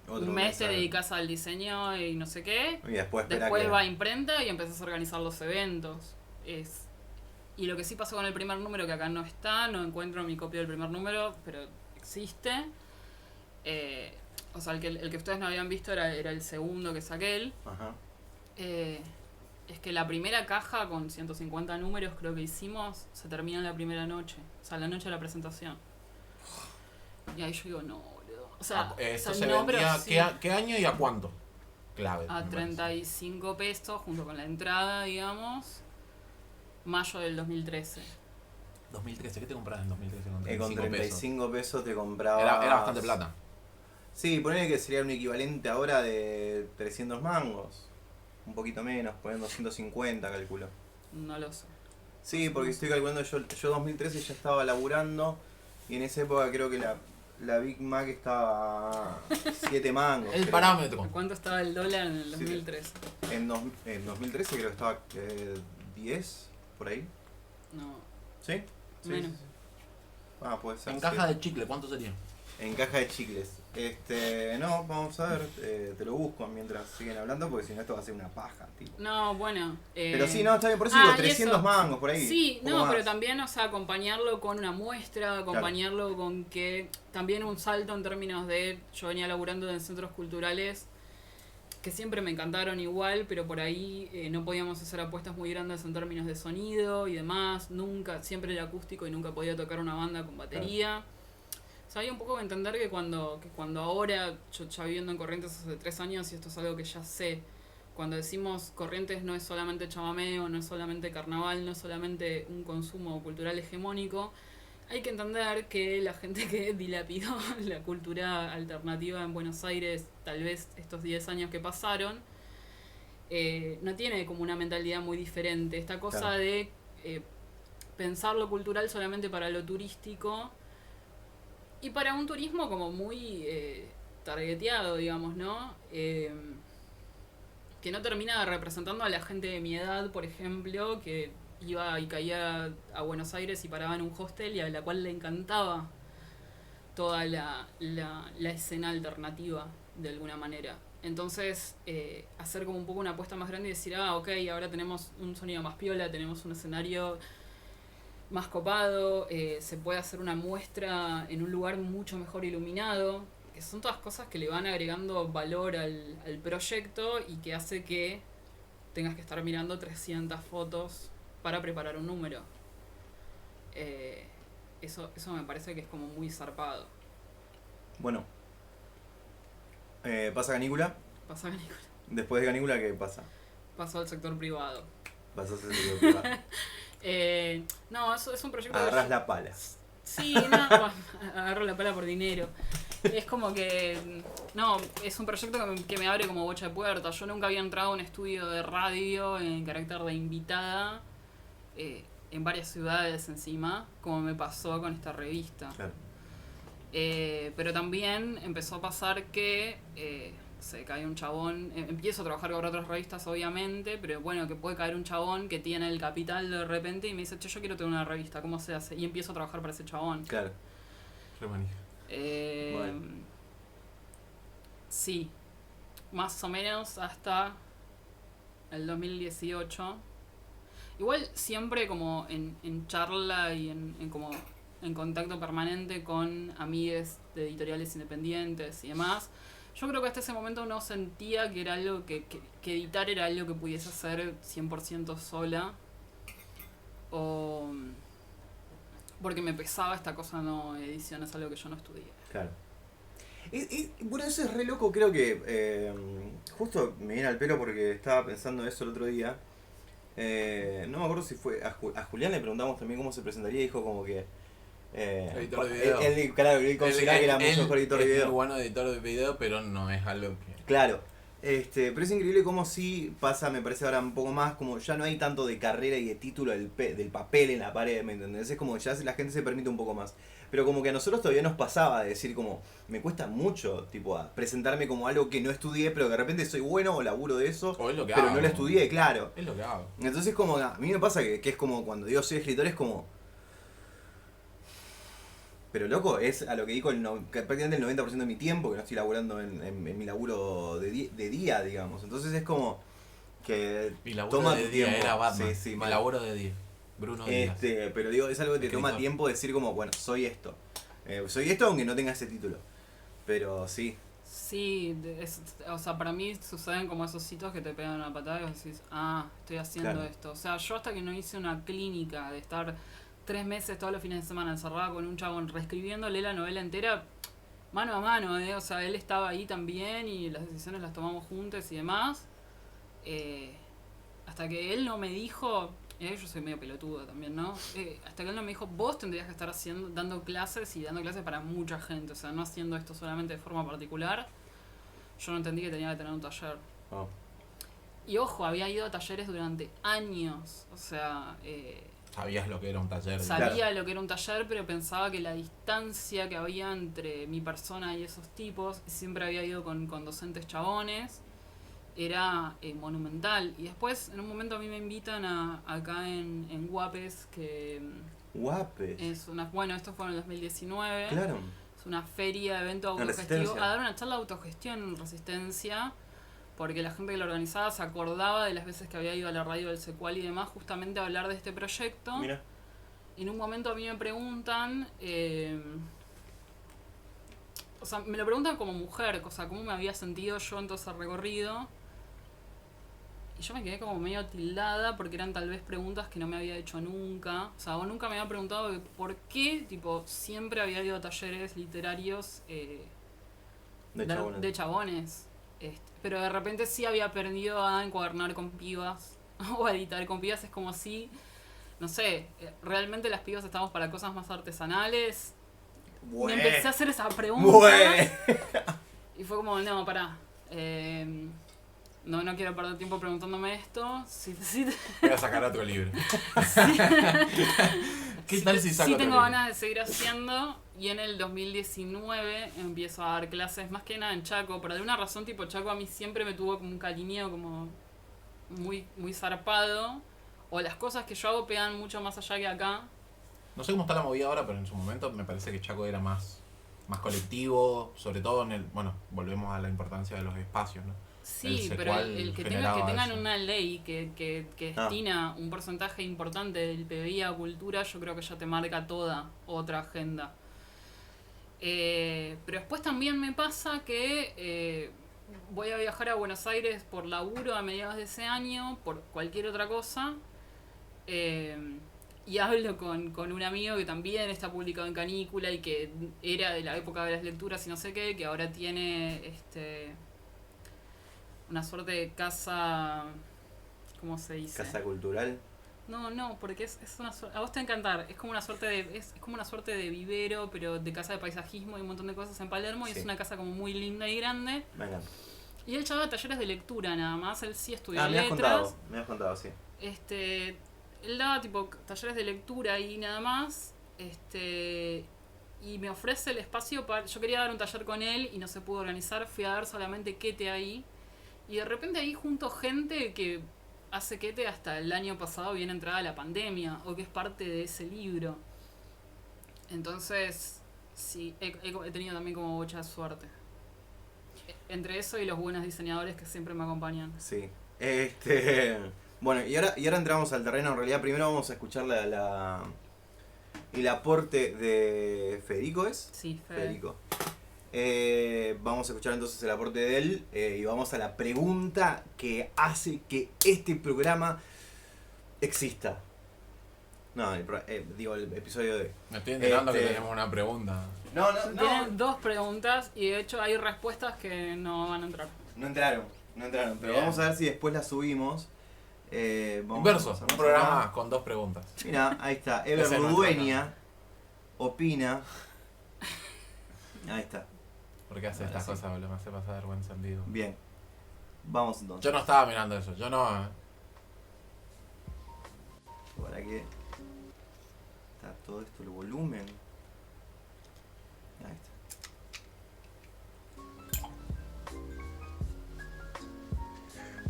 Speaker 1: Otro
Speaker 2: un mes te
Speaker 1: al-
Speaker 2: dedicas al diseño y no sé qué,
Speaker 1: Y después espera
Speaker 2: después
Speaker 1: que...
Speaker 2: va a imprenta y empezás a organizar los eventos. Y lo que sí pasó con el primer número, que acá no está, no encuentro mi copia del primer número, pero existe. O sea, el que ustedes no habían visto era el segundo que saqué.
Speaker 1: Ajá.
Speaker 2: Es que la primera caja con 150 números creo que hicimos se termina en la primera noche, o sea, la noche de la presentación. Y ahí yo digo, no, boludo. O sea,
Speaker 3: Esto
Speaker 2: o sea,
Speaker 3: se
Speaker 2: no,
Speaker 3: vendía,
Speaker 2: pero sí,
Speaker 3: ¿qué año y a cuánto? Clave.
Speaker 2: a
Speaker 3: me parece.
Speaker 2: 35 pesos junto con la entrada, digamos, mayo del 2013.
Speaker 3: 2013, ¿qué te compras en 2013 con
Speaker 1: Con
Speaker 3: 35 pesos?
Speaker 1: 35 pesos te compraba...
Speaker 3: Era bastante plata.
Speaker 1: Sí, ponele que sería un equivalente ahora de 300 mangos. Un poquito menos, poniendo 250, calculo.
Speaker 2: No lo sé.
Speaker 1: Sí, porque estoy calculando, yo 2013 ya estaba laburando y en esa época creo que la Big Mac estaba 7 mangos.
Speaker 3: El
Speaker 1: creo.
Speaker 3: parámetro.
Speaker 2: ¿Cuánto estaba el dólar en el 2013?
Speaker 1: En 2013 creo que estaba 10, por ahí.
Speaker 2: No,
Speaker 1: ¿Sí? Sí,
Speaker 2: menos.
Speaker 1: sí, sí. Ah, puede ser.
Speaker 3: En
Speaker 1: sí.
Speaker 3: caja de chicle, ¿cuánto sería?
Speaker 1: En caja de chicles. No, vamos a ver, te lo busco mientras siguen hablando porque si no esto va a ser una paja, tipo.
Speaker 2: No, bueno.
Speaker 1: Pero sí, no, está bien, por eso digo
Speaker 2: y
Speaker 1: 300
Speaker 2: eso.
Speaker 1: mangos por ahí.
Speaker 2: Sí,
Speaker 1: poco
Speaker 2: no,
Speaker 1: más.
Speaker 2: pero también, o sea, acompañarlo con una muestra, acompañarlo con que también un salto en términos de, yo venía laburando en centros culturales que siempre me encantaron igual, pero por ahí no podíamos hacer apuestas muy grandes en términos de sonido y demás, nunca, siempre era acústico y nunca podía tocar una banda con batería. O sea, hay un poco que entender que cuando ahora, yo ya viviendo en Corrientes hace 3 años y esto es algo que ya sé, cuando decimos Corrientes no es solamente chamameo, no es solamente carnaval, no es solamente un consumo cultural hegemónico, hay que entender que la gente que dilapidó la cultura alternativa en Buenos Aires, tal vez estos 10 años que pasaron, no tiene como una mentalidad muy diferente. Esta cosa
Speaker 1: Claro.
Speaker 2: de pensar lo cultural solamente para lo turístico y para un turismo como muy targeteado, digamos, ¿no? Que no termina representando a la gente de mi edad, por ejemplo, que iba y caía a Buenos Aires y paraba en un hostel y a la cual le encantaba toda la escena alternativa, de alguna manera. Entonces, hacer como un poco una apuesta más grande y decir, ok, ahora tenemos un sonido más piola, tenemos un escenario más copado, se puede hacer una muestra en un lugar mucho mejor iluminado. que son todas cosas que le van agregando valor al proyecto y que hace que tengas que estar mirando 300 fotos para preparar un número. Eso me parece que es como muy zarpado.
Speaker 1: Bueno. Pasa Canícula.
Speaker 2: Pasa Canícula.
Speaker 1: Después de Canícula, ¿qué pasa?
Speaker 2: Pasó al sector privado.
Speaker 1: Pasas a ser privado.
Speaker 2: No, eso es un proyecto
Speaker 1: Agarrás la pala.
Speaker 2: Sí, no, bueno, agarro la pala por dinero. Es como que, no, es un proyecto que me abre como bocha de puertas. Yo nunca había entrado a un estudio de radio en carácter de invitada en varias ciudades encima, como me pasó con esta revista.
Speaker 1: Claro.
Speaker 2: Pero también empezó a pasar que se cae un chabón, empiezo a trabajar con otras revistas obviamente, pero bueno, que puede caer un chabón que tiene el capital de repente y me dice, che, yo quiero tener una revista, ¿cómo se hace? Y empiezo a trabajar para ese chabón.
Speaker 1: Claro.
Speaker 3: Re manija.
Speaker 1: Bueno.
Speaker 2: Sí, más o menos hasta el 2018. Igual siempre como en charla y en como en contacto permanente con amigues de editoriales independientes y demás. Yo creo que hasta ese momento no sentía que era algo que editar era algo que pudiese hacer 100% sola. O porque me pesaba esta cosa, no, edición es algo que yo no estudié.
Speaker 1: Claro. Bueno, eso es re loco, creo que justo me viene al pelo porque estaba pensando eso el otro día. No me acuerdo si fue a Julián le preguntamos también cómo se presentaría y dijo como que
Speaker 3: editor de video.
Speaker 1: Él consideraba que era mucho mejor editor de
Speaker 3: Es
Speaker 1: video.
Speaker 3: muy bueno editor de video, pero no es algo que...
Speaker 1: Claro. Pero es increíble cómo sí pasa, me parece ahora un poco más, como ya no hay tanto de carrera y de título del papel en la pared, ¿me entendés? Es como ya la gente se permite un poco más. Pero como que a nosotros todavía nos pasaba de decir como, me cuesta mucho, tipo, a presentarme como algo que no estudié, pero que de repente soy bueno o laburo de eso,
Speaker 3: O es lo que
Speaker 1: pero
Speaker 3: hago.
Speaker 1: no lo estudié, claro.
Speaker 3: Es lo que hago.
Speaker 1: Entonces como, a mí me pasa que es como cuando digo soy escritor es como... Pero loco, es a lo que digo que prácticamente el 90% de mi tiempo que no estoy laburando en mi laburo de día, digamos. Entonces es como que
Speaker 3: Mi laburo
Speaker 1: toma
Speaker 3: de
Speaker 1: tu
Speaker 3: día
Speaker 1: tiempo.
Speaker 3: era Batman.
Speaker 1: Sí, sí,
Speaker 3: Mi
Speaker 1: mal.
Speaker 3: laburo de día. Bruno Díaz.
Speaker 1: Pero digo, es algo que te toma
Speaker 3: Escritor.
Speaker 1: tiempo decir como, bueno, soy esto. Soy esto aunque no tenga ese título. Pero sí.
Speaker 2: Sí, o sea, para mí suceden como esos sitios que te pegan una patada y vos decís, estoy haciendo
Speaker 1: Claro.
Speaker 2: esto. O sea, yo hasta que no hice una clínica de estar 3 meses todos los fines de semana encerrada con un chabón reescribiéndole la novela entera, mano a mano, o sea, él estaba ahí también y las decisiones las tomamos juntos y demás. Hasta que él no me dijo, yo soy medio pelotudo también, ¿no? Hasta que él no me dijo, vos tendrías que estar dando clases y dando clases para mucha gente, o sea, no haciendo esto solamente de forma particular. Yo no entendí que tenía que tener un taller.
Speaker 1: Oh.
Speaker 2: Y ojo, había ido a talleres durante años, o sea,
Speaker 3: Sabías lo que era un taller.
Speaker 2: sabía
Speaker 1: Claro.
Speaker 2: lo que era un taller, pero pensaba que la distancia que había entre mi persona y esos tipos, siempre había ido con docentes chabones, era monumental. Y después, en un momento a mí me invitan acá en Guapes, que
Speaker 1: Guapes.
Speaker 2: es una... Bueno, esto fue en el 2019.
Speaker 1: Claro.
Speaker 2: Es una feria, evento
Speaker 1: En
Speaker 2: autogestivo.
Speaker 1: Resistencia.
Speaker 2: A dar una charla de autogestión en Resistencia, porque la gente que lo organizaba se acordaba de las veces que había ido a la radio del Secual y demás, justamente a hablar de este proyecto.
Speaker 1: Mira.
Speaker 2: Y en un momento a mí me preguntan, o sea, me lo preguntan como mujer, o sea, cómo me había sentido yo en todo ese recorrido. Y yo me quedé como medio tildada porque eran tal vez preguntas que no me había hecho nunca. O sea, vos nunca me había preguntado de por qué, tipo, siempre había ido a talleres literarios de chabones. Pero de repente sí había aprendido a encuadernar con pibas o a editar con pibas. Es como si, no sé, realmente las pibas estamos para cosas más artesanales. Me empecé a hacer esa pregunta. Y fue como, no, pará. No quiero perder tiempo preguntándome esto. Sí,
Speaker 3: Voy a sacar otro libro. ¿Qué tal si saco
Speaker 2: sí
Speaker 3: otro
Speaker 2: tengo
Speaker 3: libro?
Speaker 2: ganas de seguir haciendo. Y en el 2019 empiezo a dar clases más que nada en Chaco. Pero de una razón, tipo, Chaco a mí siempre me tuvo como un cariño como muy, muy zarpado. O las cosas que yo hago pegan mucho más allá que acá.
Speaker 3: No sé cómo está la movida ahora, pero en su momento me parece que Chaco era más colectivo, sobre todo en el... Bueno, volvemos a la importancia de los espacios, ¿no?
Speaker 2: Sí,
Speaker 3: El
Speaker 2: pero
Speaker 3: Secual
Speaker 2: el que
Speaker 3: generaba
Speaker 2: tengan
Speaker 3: eso.
Speaker 2: una ley que destina un porcentaje importante del PBI a cultura, yo creo que ya te marca toda otra agenda. Pero después también me pasa que voy a viajar a Buenos Aires por laburo a mediados de ese año, por cualquier otra cosa. Y hablo con un amigo que también está publicado en Canícula y que era de la época de las lecturas y no sé qué, que ahora tiene una suerte de casa, ¿cómo se dice?
Speaker 1: Casa cultural.
Speaker 2: No, porque es una a vos te va a encantar, es como una suerte de es como una suerte de vivero, pero de casa de paisajismo y un montón de cosas en Palermo, y
Speaker 1: Sí.
Speaker 2: es una casa como muy linda y grande.
Speaker 1: Me encanta.
Speaker 2: Y él llevaba talleres de lectura nada más, él sí estudió
Speaker 1: Me has
Speaker 2: letras.
Speaker 1: contado, sí.
Speaker 2: Él daba tipo talleres de lectura y nada más. Y me ofrece el espacio para. Yo quería dar un taller con él y no se pudo organizar. Fui a dar solamente Quete ahí. Y de repente ahí junto gente que hace Quete hasta el año pasado, bien entrada la pandemia, o que es parte de ese libro. Entonces, sí, he tenido también como mucha suerte. Entre eso y los buenos diseñadores que siempre me acompañan.
Speaker 1: Sí. Bueno, y ahora entramos al terreno. En realidad, primero vamos a escuchar el aporte de Federico, ¿es?
Speaker 2: Sí, Fede.
Speaker 1: Federico. Vamos a escuchar entonces el aporte de él y vamos a la pregunta que hace que este programa exista. No, el episodio de...
Speaker 3: Me estoy enterando que tenemos una pregunta.
Speaker 1: No.
Speaker 2: Tienen dos preguntas y de hecho hay respuestas que no van a entrar.
Speaker 1: No entraron, pero
Speaker 3: Bien.
Speaker 1: vamos a ver si después las subimos.
Speaker 3: Inverso,
Speaker 1: vamos
Speaker 3: un programa con dos preguntas.
Speaker 1: Mira, ahí está, Ever
Speaker 3: Ese es nuestro
Speaker 1: Rudueña opina. Ahí está,
Speaker 3: ¿Por qué hace
Speaker 1: Ahora
Speaker 3: estas
Speaker 1: sí.
Speaker 3: cosas, boludo? Me hace pasar vergüenza en vivo.
Speaker 1: bien. Vamos entonces.
Speaker 3: Yo no estaba mirando eso, yo no.
Speaker 1: Para que está todo esto, el volumen. Ahí está.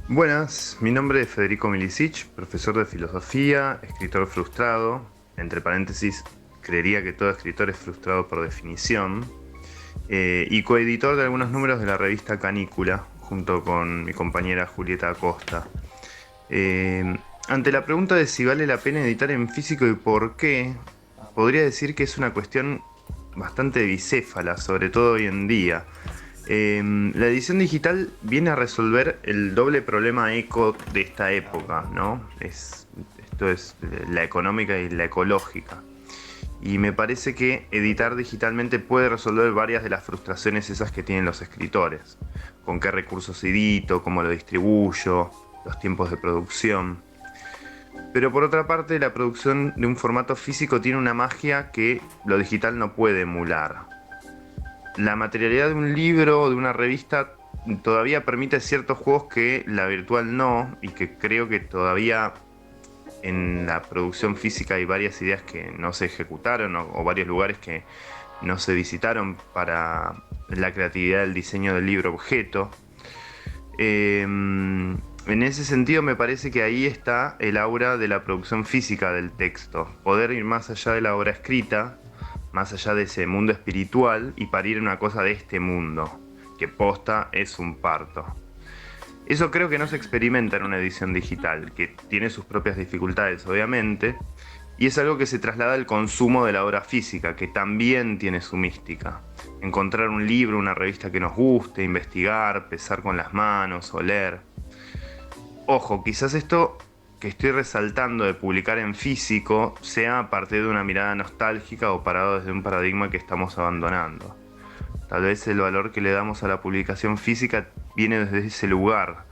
Speaker 4: Buenas, mi nombre es Federico Milicic, profesor de filosofía, escritor frustrado, entre paréntesis, creería que todo escritor es frustrado por definición, y coeditor de algunos números de la revista Canícula, junto con mi compañera Julieta Acosta. Ante la pregunta de si vale la pena editar en físico y por qué, podría decir que es una cuestión bastante bicéfala, sobre todo hoy en día. La edición digital viene a resolver el doble problema eco de esta época, ¿no? Esto es la económica y la ecológica. Y me parece que editar digitalmente puede resolver varias de las frustraciones esas que tienen los escritores. Con qué recursos edito, cómo lo distribuyo, los tiempos de producción. Pero por otra parte, la producción de un formato físico tiene una magia que lo digital no puede emular. La materialidad de un libro o de una revista todavía permite ciertos juegos que la virtual no, y que creo que todavía en la producción física hay varias ideas que no se ejecutaron o varios lugares que no se visitaron para la creatividad del diseño del libro objeto. En ese sentido me parece que ahí está el aura de la producción física del texto, poder ir más allá de la obra escrita, más allá de ese mundo espiritual y parir una cosa de este mundo, que posta es un parto. Eso creo que no se experimenta en una edición digital, que tiene sus propias dificultades obviamente, y es algo que se traslada al consumo de la obra física, que también tiene su mística. Encontrar un libro, una revista que nos guste, investigar, pesar con las manos, oler. Ojo, quizás esto que estoy resaltando de publicar en físico sea a partir de una mirada nostálgica o parado desde un paradigma que estamos abandonando. Tal vez el valor que le damos a la publicación física viene desde ese lugar,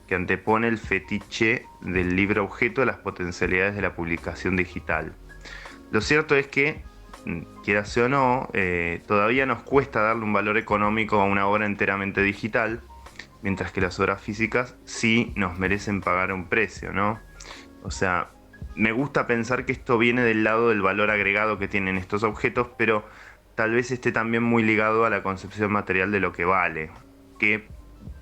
Speaker 4: que antepone el fetiche del libro objeto a las potencialidades de la publicación digital. Lo cierto es que, quiera sea o no, todavía nos cuesta darle un valor económico a una obra enteramente digital, mientras que las obras físicas sí nos merecen pagar un precio, ¿no? O sea, me gusta pensar que esto viene del lado del valor agregado que tienen estos objetos, pero tal vez esté también muy ligado a la concepción material de lo que vale, que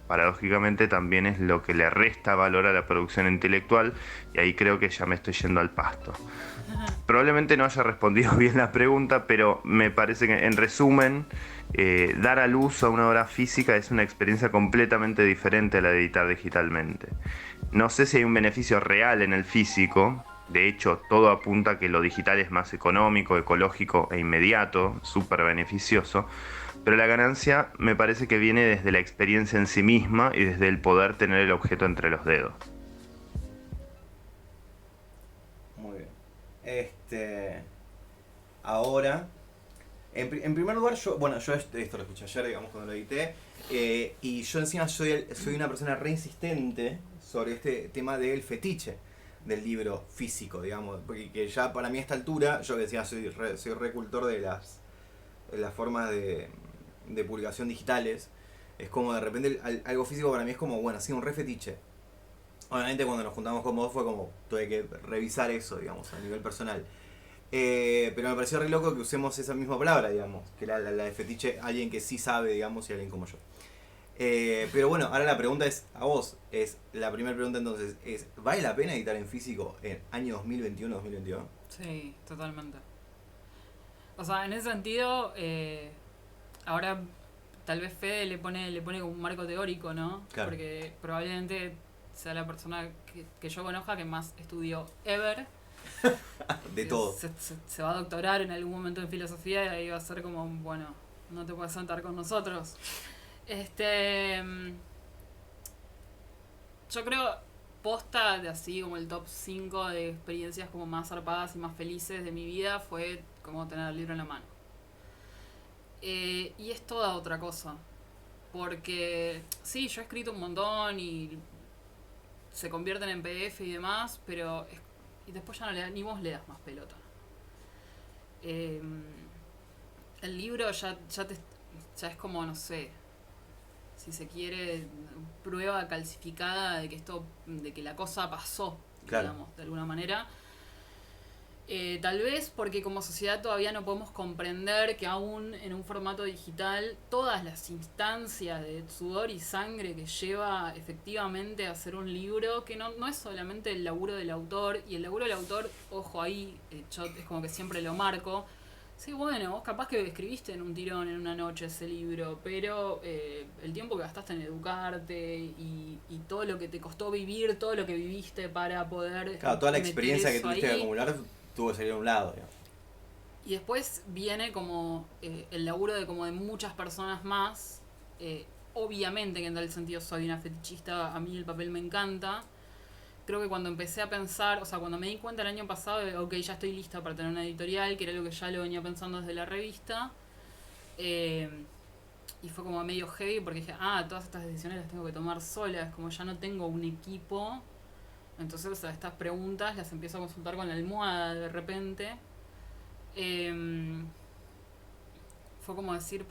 Speaker 4: paradójicamente también es lo que le resta valor a la producción intelectual, y ahí creo que ya me estoy yendo al pasto. Probablemente no haya respondido bien la pregunta, pero me parece que en resumen, dar a luz a una obra física es una experiencia completamente diferente a la de editar digitalmente. No sé si hay un beneficio real en el físico, De hecho, todo apunta a que lo digital es más económico, ecológico e inmediato, súper beneficioso, pero la ganancia me parece que viene desde la experiencia en sí misma y desde el poder tener el objeto entre los dedos.
Speaker 1: Muy bien. Ahora, en primer lugar, yo esto lo escuché ayer, digamos, cuando lo edité, y yo encima soy una persona re insistente sobre este tema del fetiche del libro físico, digamos, porque que ya para mí a esta altura, yo que decía, soy re cultor de las formas de publicación digitales, es como de repente algo físico para mí es como, bueno, así un re fetiche. Obviamente cuando nos juntamos con vos fue como, tuve que revisar eso, digamos, a nivel personal. Pero me pareció re loco que usemos esa misma palabra, digamos, que era la de fetiche, alguien que sí sabe, digamos, y alguien como yo. Pero bueno, ahora la pregunta es a vos, la primera pregunta entonces es, ¿vale la pena editar en físico en año 2021-2022?
Speaker 2: Sí, totalmente. O sea, en ese sentido, ahora tal vez Fede le pone como un marco teórico, ¿no?
Speaker 1: Claro.
Speaker 2: Porque probablemente sea la persona que yo conozca que más estudió ever.
Speaker 1: De todo.
Speaker 2: Se va a doctorar en algún momento en filosofía y ahí va a ser como, bueno, no te puedes sentar con nosotros. Yo creo, posta de así como el top 5 de experiencias como más zarpadas y más felices de mi vida fue como tener el libro en la mano. Y es toda otra cosa. Porque sí, yo he escrito un montón y se convierten en PDF y demás, pero y después ya no ni vos le das más pelota. El libro ya es como, no sé, si se quiere, prueba calcificada de que la cosa pasó,
Speaker 1: claro,
Speaker 2: digamos, de alguna manera. Tal vez porque como sociedad todavía no podemos comprender que aún en un formato digital todas las instancias de sudor y sangre que lleva efectivamente a hacer un libro, que no es solamente el laburo del autor, y el laburo del autor, ojo ahí, yo es como que siempre lo marco. Sí, bueno, vos capaz que escribiste en un tirón, en una noche ese libro, pero el tiempo que gastaste en educarte y todo lo que te costó vivir, todo lo que viviste para poder...
Speaker 1: Claro, toda la experiencia que tuviste que
Speaker 2: ahí,
Speaker 1: acumular tuvo que salir a un lado, digamos.
Speaker 2: Y después viene como el laburo de muchas personas más. Obviamente que en tal sentido soy una fetichista, a mí el papel me encanta. Creo que cuando empecé a pensar, o sea, cuando me di cuenta el año pasado de, ok, ya estoy lista para tener una editorial, que era algo que ya lo venía pensando desde la revista, y fue como medio heavy porque dije, todas estas decisiones las tengo que tomar sola, es como ya no tengo un equipo, entonces o sea, estas preguntas las empiezo a consultar con la almohada de repente. Fue como decir,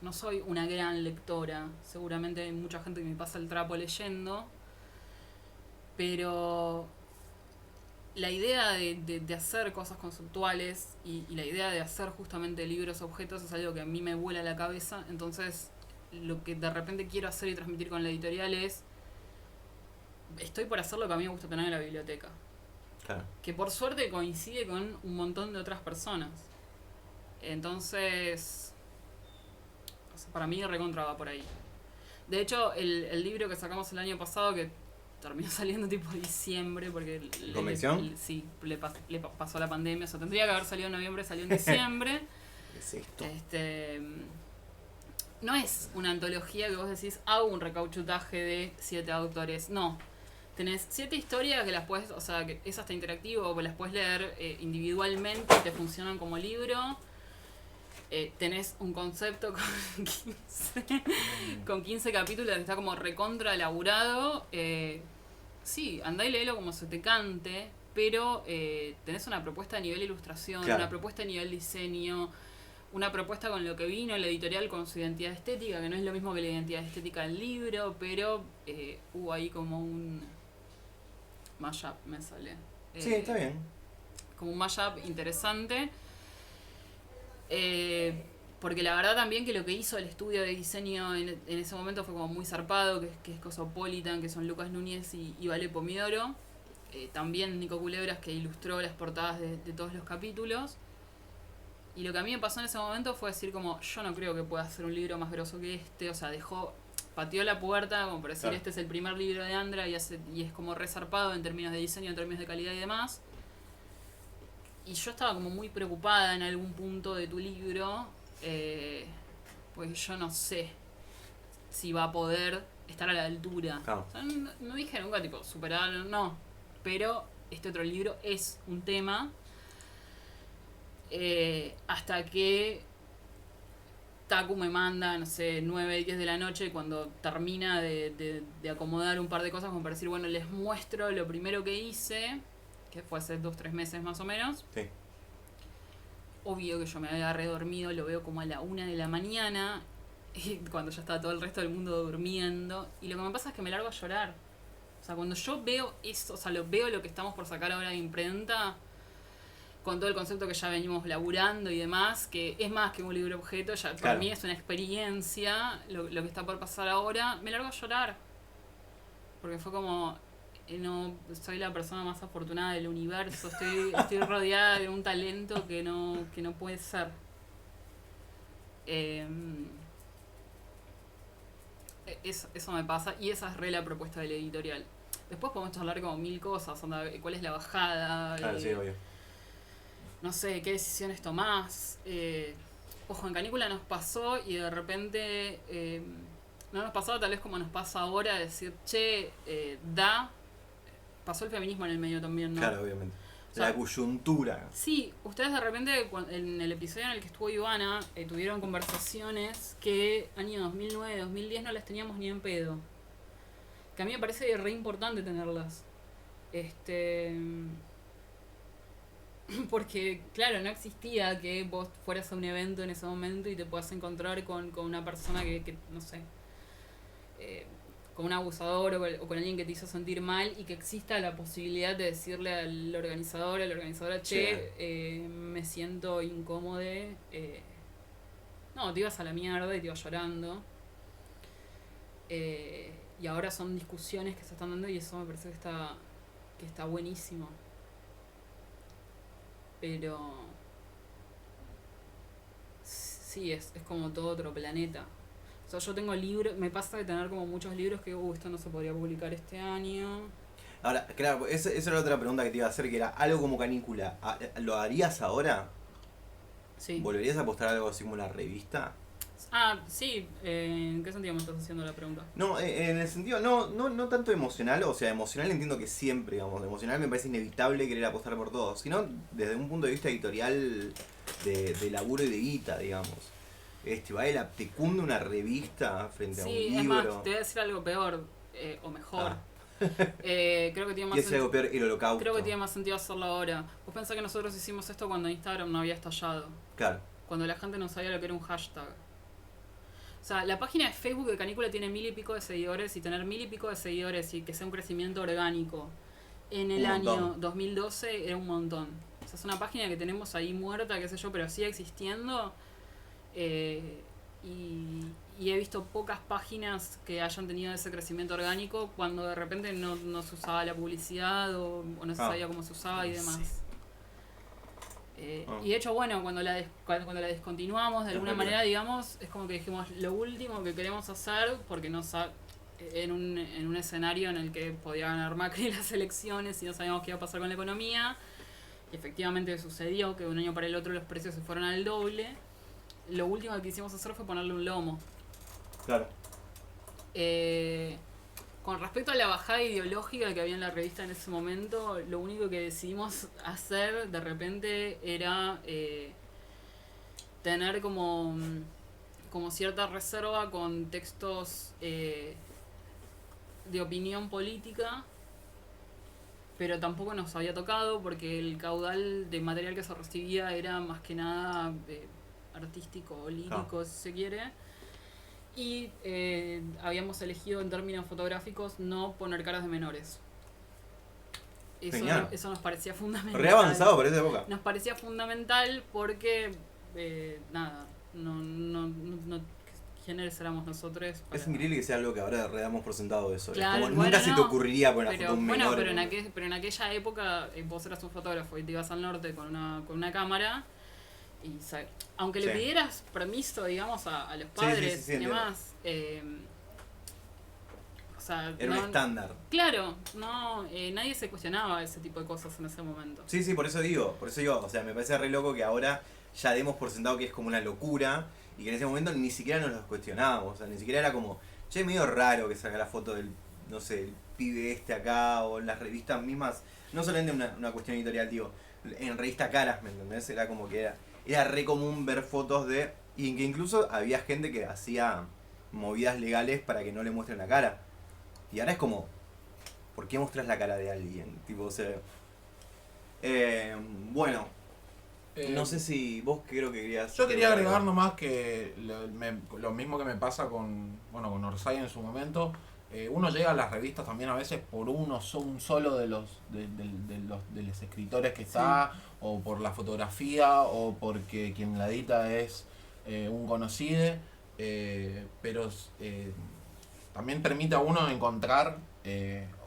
Speaker 2: no soy una gran lectora, seguramente hay mucha gente que me pasa el trapo leyendo, pero la idea de hacer cosas conceptuales y la idea de hacer justamente libros objetos es algo que a mí me vuela la cabeza. Entonces lo que de repente quiero hacer y transmitir con la editorial es, estoy por hacer lo que a mí me gusta tener en la biblioteca,
Speaker 1: Claro.
Speaker 2: que por suerte coincide con un montón de otras personas. Entonces, o sea, para mí recontra va por ahí. De hecho, el libro que sacamos el año pasado, que terminó saliendo tipo diciembre, porque
Speaker 1: ¿Convención?
Speaker 2: sí, le pasó la pandemia, o sea, tendría que haber salido en noviembre, salió en diciembre.
Speaker 1: ¿Qué es esto?
Speaker 2: No es una antología que vos decís, hago un recauchutaje de 7 autores, no. Tenés 7 historias que las puedes, o sea, que es hasta interactivo, que las puedes leer individualmente y te funcionan como libro. Tenés un concepto con 15 capítulos que está como recontra elaborado. Sí, andá y léelo como se te cante, pero tenés una propuesta a nivel ilustración,
Speaker 1: claro,
Speaker 2: una propuesta a nivel diseño, una propuesta con lo que vino la editorial con su identidad estética, que no es lo mismo que la identidad estética del libro, pero hubo ahí como un mashup, me sale.
Speaker 1: Sí, está bien.
Speaker 2: Como un mashup interesante. Porque la verdad también que lo que hizo el estudio de diseño en ese momento fue como muy zarpado, que es Cosmopolitan, que son Lucas Núñez y Vale Pomidoro. También Nico Culebras, que ilustró las portadas de todos los capítulos. Y lo que a mí me pasó en ese momento fue decir como, yo no creo que pueda hacer un libro más grosso que este. O sea, dejó pateó la puerta como para decir,
Speaker 1: Claro.
Speaker 2: este es el primer libro de Andra y es como resarpado en términos de diseño, en términos de calidad y demás. Y yo estaba como muy preocupada en algún punto de tu libro, pues yo no sé si va a poder estar a la altura.
Speaker 1: Claro.
Speaker 2: O sea, no dije nunca tipo superar, no, pero este otro libro es un tema, hasta que Taku me manda, no sé, 9, 10 de la noche, cuando termina de acomodar un par de cosas como para decir, bueno, les muestro lo primero que hice, que fue hace 2, 3 meses más o menos.
Speaker 1: Sí.
Speaker 2: Obvio que yo me había redormido, lo veo como a la 1 de la mañana, cuando ya estaba todo el resto del mundo durmiendo, y lo que me pasa es que me largo a llorar. O sea, cuando yo veo eso, o sea, veo lo que estamos por sacar ahora de imprenta, con todo el concepto que ya venimos laburando y demás, que es más que un libro objeto, ya para
Speaker 1: Claro.
Speaker 2: mí es una experiencia, lo que está por pasar ahora, me largo a llorar. Porque fue como, no soy la persona más afortunada del universo, estoy rodeada de un talento que no puede ser. Eso me pasa, y esa es re la propuesta del editorial. Después podemos hablar como 1000 cosas, onda, cuál es la bajada,
Speaker 1: Claro, sí, obvio.
Speaker 2: no sé, qué decisiones tomás. Ojo, en Canícula nos pasó y de repente no nos pasaba tal vez como nos pasa ahora, decir, che, pasó el feminismo en el medio también, ¿no?
Speaker 1: Claro, obviamente.
Speaker 2: O sea,
Speaker 1: La coyuntura.
Speaker 2: Sí, ustedes de repente en el episodio en el que estuvo Ivana tuvieron conversaciones que año 2009, 2010 no las teníamos ni en pedo. Que a mí me parece re importante tenerlas. Porque, claro, no existía que vos fueras a un evento en ese momento y te puedas encontrar con una persona que no sé, con un abusador o con alguien que te hizo sentir mal, y que exista la posibilidad de decirle al organizador, a la organizadora, che, me siento incómodo, no, te ibas a la mierda y te ibas llorando. Y ahora son discusiones que se están dando y eso me parece que está buenísimo. Pero sí, es como todo otro planeta. O sea, yo tengo libros, me pasa de tener como muchos libros que, esto no se podría publicar este año.
Speaker 1: Ahora, claro, esa era otra pregunta que te iba a hacer, que era algo como Canícula. ¿Lo harías ahora?
Speaker 2: Sí.
Speaker 1: ¿Volverías a apostar algo así como una revista?
Speaker 2: Sí, ¿en qué sentido me estás haciendo la pregunta?
Speaker 1: No, en el sentido, no tanto emocional, o sea, emocional entiendo que siempre, digamos, emocional me parece inevitable querer apostar por todo, sino desde un punto de vista editorial de laburo y de guita, digamos. ¿Vale? ¿Te cunde una revista frente a un
Speaker 2: Sí,
Speaker 1: libro?
Speaker 2: es más, te voy a decir algo peor, o mejor. Creo que tiene
Speaker 1: Y
Speaker 2: más
Speaker 1: es algo peor, el holocausto.
Speaker 2: Creo que tiene más sentido hacerlo ahora. Vos pensás que nosotros hicimos esto cuando Instagram no había estallado.
Speaker 1: Claro,
Speaker 2: Cuando la gente no sabía lo que era un hashtag. O sea, la página de Facebook de Canícula tiene 1000 y pico de seguidores, y tener 1000 y pico de seguidores y que sea un crecimiento orgánico en el
Speaker 1: Un
Speaker 2: año
Speaker 1: montón.
Speaker 2: 2012 era un montón. O sea, es una página que tenemos ahí muerta, qué sé yo, pero sigue existiendo. Y he visto pocas páginas que hayan tenido ese crecimiento orgánico cuando de repente no se usaba la publicidad o no se sabía cómo se usaba y demás.
Speaker 1: Sí.
Speaker 2: Y de hecho, bueno, cuando la descontinuamos de alguna
Speaker 1: Es
Speaker 2: manera, digamos, es como que dijimos lo último que queremos hacer, porque en un escenario en el que podía ganar Macri las elecciones y no sabíamos qué iba a pasar con la economía, y efectivamente sucedió que de un año para el otro los precios se fueron al doble. Lo último que quisimos hacer fue ponerle un lomo.
Speaker 1: claro.
Speaker 2: Con respecto a la bajada ideológica que había en la revista en ese momento, lo único que decidimos hacer de repente era tener como cierta reserva con textos de opinión política, pero tampoco nos había tocado porque el caudal de material que se recibía era más que nada artístico o lírico, si se quiere. Y habíamos elegido en términos fotográficos no poner caras de menores.
Speaker 1: Genial.
Speaker 2: Eso nos parecía fundamental.
Speaker 1: Re avanzado por esa época.
Speaker 2: Nos parecía fundamental porque, nada, ¿quiénes éramos nosotros?
Speaker 1: Es increíble que sea algo que ahora re damos por sentado eso.
Speaker 2: Claro,
Speaker 1: es como,
Speaker 2: bueno,
Speaker 1: nunca se te
Speaker 2: no,
Speaker 1: ocurriría poner una
Speaker 2: pero,
Speaker 1: foto de un
Speaker 2: bueno,
Speaker 1: menor.
Speaker 2: pero en aquella época vos eras un fotógrafo y te ibas al norte con una cámara y aunque le
Speaker 1: Sí.
Speaker 2: pidieras permiso, digamos, a los padres
Speaker 1: Sí,
Speaker 2: y demás, sea,
Speaker 1: Era un estándar.
Speaker 2: Claro, no, nadie se cuestionaba ese tipo de cosas en ese momento.
Speaker 1: Sí, por eso digo, o sea, me parece re loco que ahora ya demos por sentado que es como una locura y que en ese momento ni siquiera nos los cuestionábamos, o sea, ni siquiera era como, che, medio raro que salga la foto del, no sé, el pibe este acá o en las revistas mismas, no solamente una cuestión editorial, digo, en revista Caras, ¿me entendés? Era como que era re común ver fotos de, y que incluso había gente que hacía movidas legales para que no le muestren la cara. Y ahora es como, ¿por qué mostras la cara de alguien? Tipo, o sea, bueno, no sé si vos creo que querías...
Speaker 3: Yo quería agregar nomás que lo mismo que me pasa con Orsay en su momento. Uno llega a las revistas también a veces por un solo de los escritores que está, o por la fotografía, o porque quien la edita es un conocido, pero también permite a uno encontrar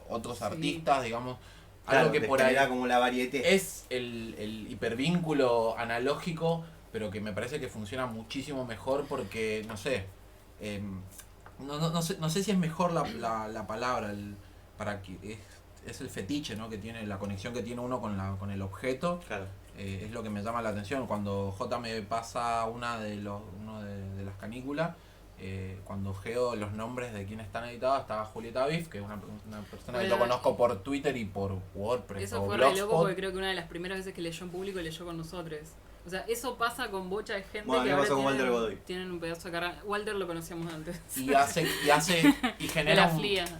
Speaker 3: otros artistas, digamos,
Speaker 1: Claro,
Speaker 3: algo que por ahí
Speaker 1: como la variedad.
Speaker 3: es el hipervínculo analógico, pero que me parece que funciona muchísimo mejor porque, no sé, no sé si es mejor la palabra, para que es el fetiche, ¿no? Que tiene, la conexión que tiene uno con el objeto.
Speaker 1: Claro.
Speaker 3: Es lo que me llama la atención. Cuando J me pasa uno de las canículas, cuando geo los nombres de quienes están editados, estaba Julieta Biff, que es una persona que yo conozco por Twitter y por WordPress.
Speaker 2: Eso
Speaker 3: o
Speaker 2: fue re loco
Speaker 3: Blogspot.
Speaker 2: porque creo que una de las primeras veces que leyó en público leyó con nosotros. O sea, eso pasa con bocha de gente
Speaker 1: Bueno,
Speaker 2: que
Speaker 1: me
Speaker 2: ahora
Speaker 1: pasó con Walter Godoy.
Speaker 2: tienen un pedazo de carrera. Walter lo conocíamos antes.
Speaker 3: Y genera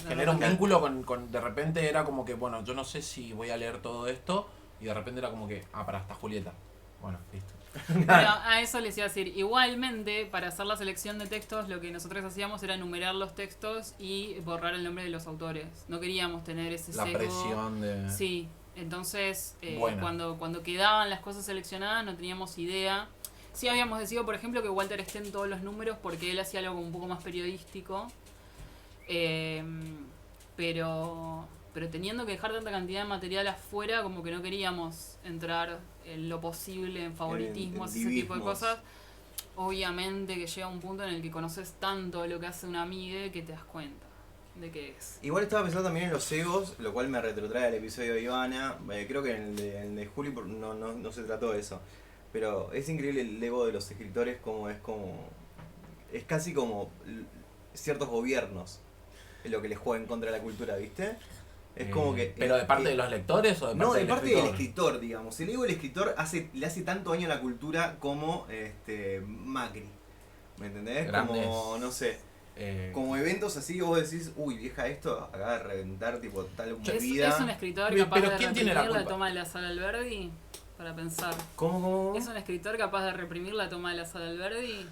Speaker 2: genera
Speaker 3: un vínculo con de repente era como que, bueno, yo no sé si voy a leer todo esto, y de repente era como que, pará, está Julieta. Bueno, listo.
Speaker 2: Pero a eso les iba a decir, igualmente, para hacer la selección de textos, lo que nosotros hacíamos era enumerar los textos y borrar el nombre de los autores. No queríamos tener ese
Speaker 3: La
Speaker 2: sesgo.
Speaker 3: presión de...
Speaker 2: Sí, entonces
Speaker 3: Bueno.
Speaker 2: cuando quedaban las cosas seleccionadas no teníamos idea. Sí habíamos decidido, por ejemplo, que Walter esté en todos los números porque él hacía algo un poco más periodístico. Pero teniendo que dejar tanta cantidad de material afuera, como que no queríamos entrar en lo posible, en favoritismos, ese tipo de cosas. Obviamente que llega un punto en el que conoces tanto lo que hace una amiga que te das cuenta de qué es.
Speaker 1: Igual estaba pensando también en los egos, lo cual me retrotrae al episodio de Ivana. Creo que en el de Juli no se trató de eso. Pero es increíble el ego de los escritores, es casi como ciertos gobiernos en lo que les juega en contra de la cultura, ¿viste? Es como que...
Speaker 3: ¿Pero de parte de los lectores o de parte
Speaker 1: No, de
Speaker 3: del
Speaker 1: parte
Speaker 3: escritor?
Speaker 1: del escritor, digamos. El ego del escritor le hace tanto daño a la cultura como Macri. ¿Me entendés?
Speaker 3: Grandes.
Speaker 1: Como, no sé, como eventos así, vos decís, uy, vieja, esto acaba de reventar, tipo, tal movida.
Speaker 2: Es un escritor
Speaker 3: Pero
Speaker 2: capaz de
Speaker 3: ¿quién tiene la
Speaker 2: reprimir la
Speaker 3: culpa?
Speaker 2: toma de la sala Alberdi, para pensar.
Speaker 1: ¿Cómo?
Speaker 2: Es un escritor capaz de reprimir la toma de la sala Alberdi.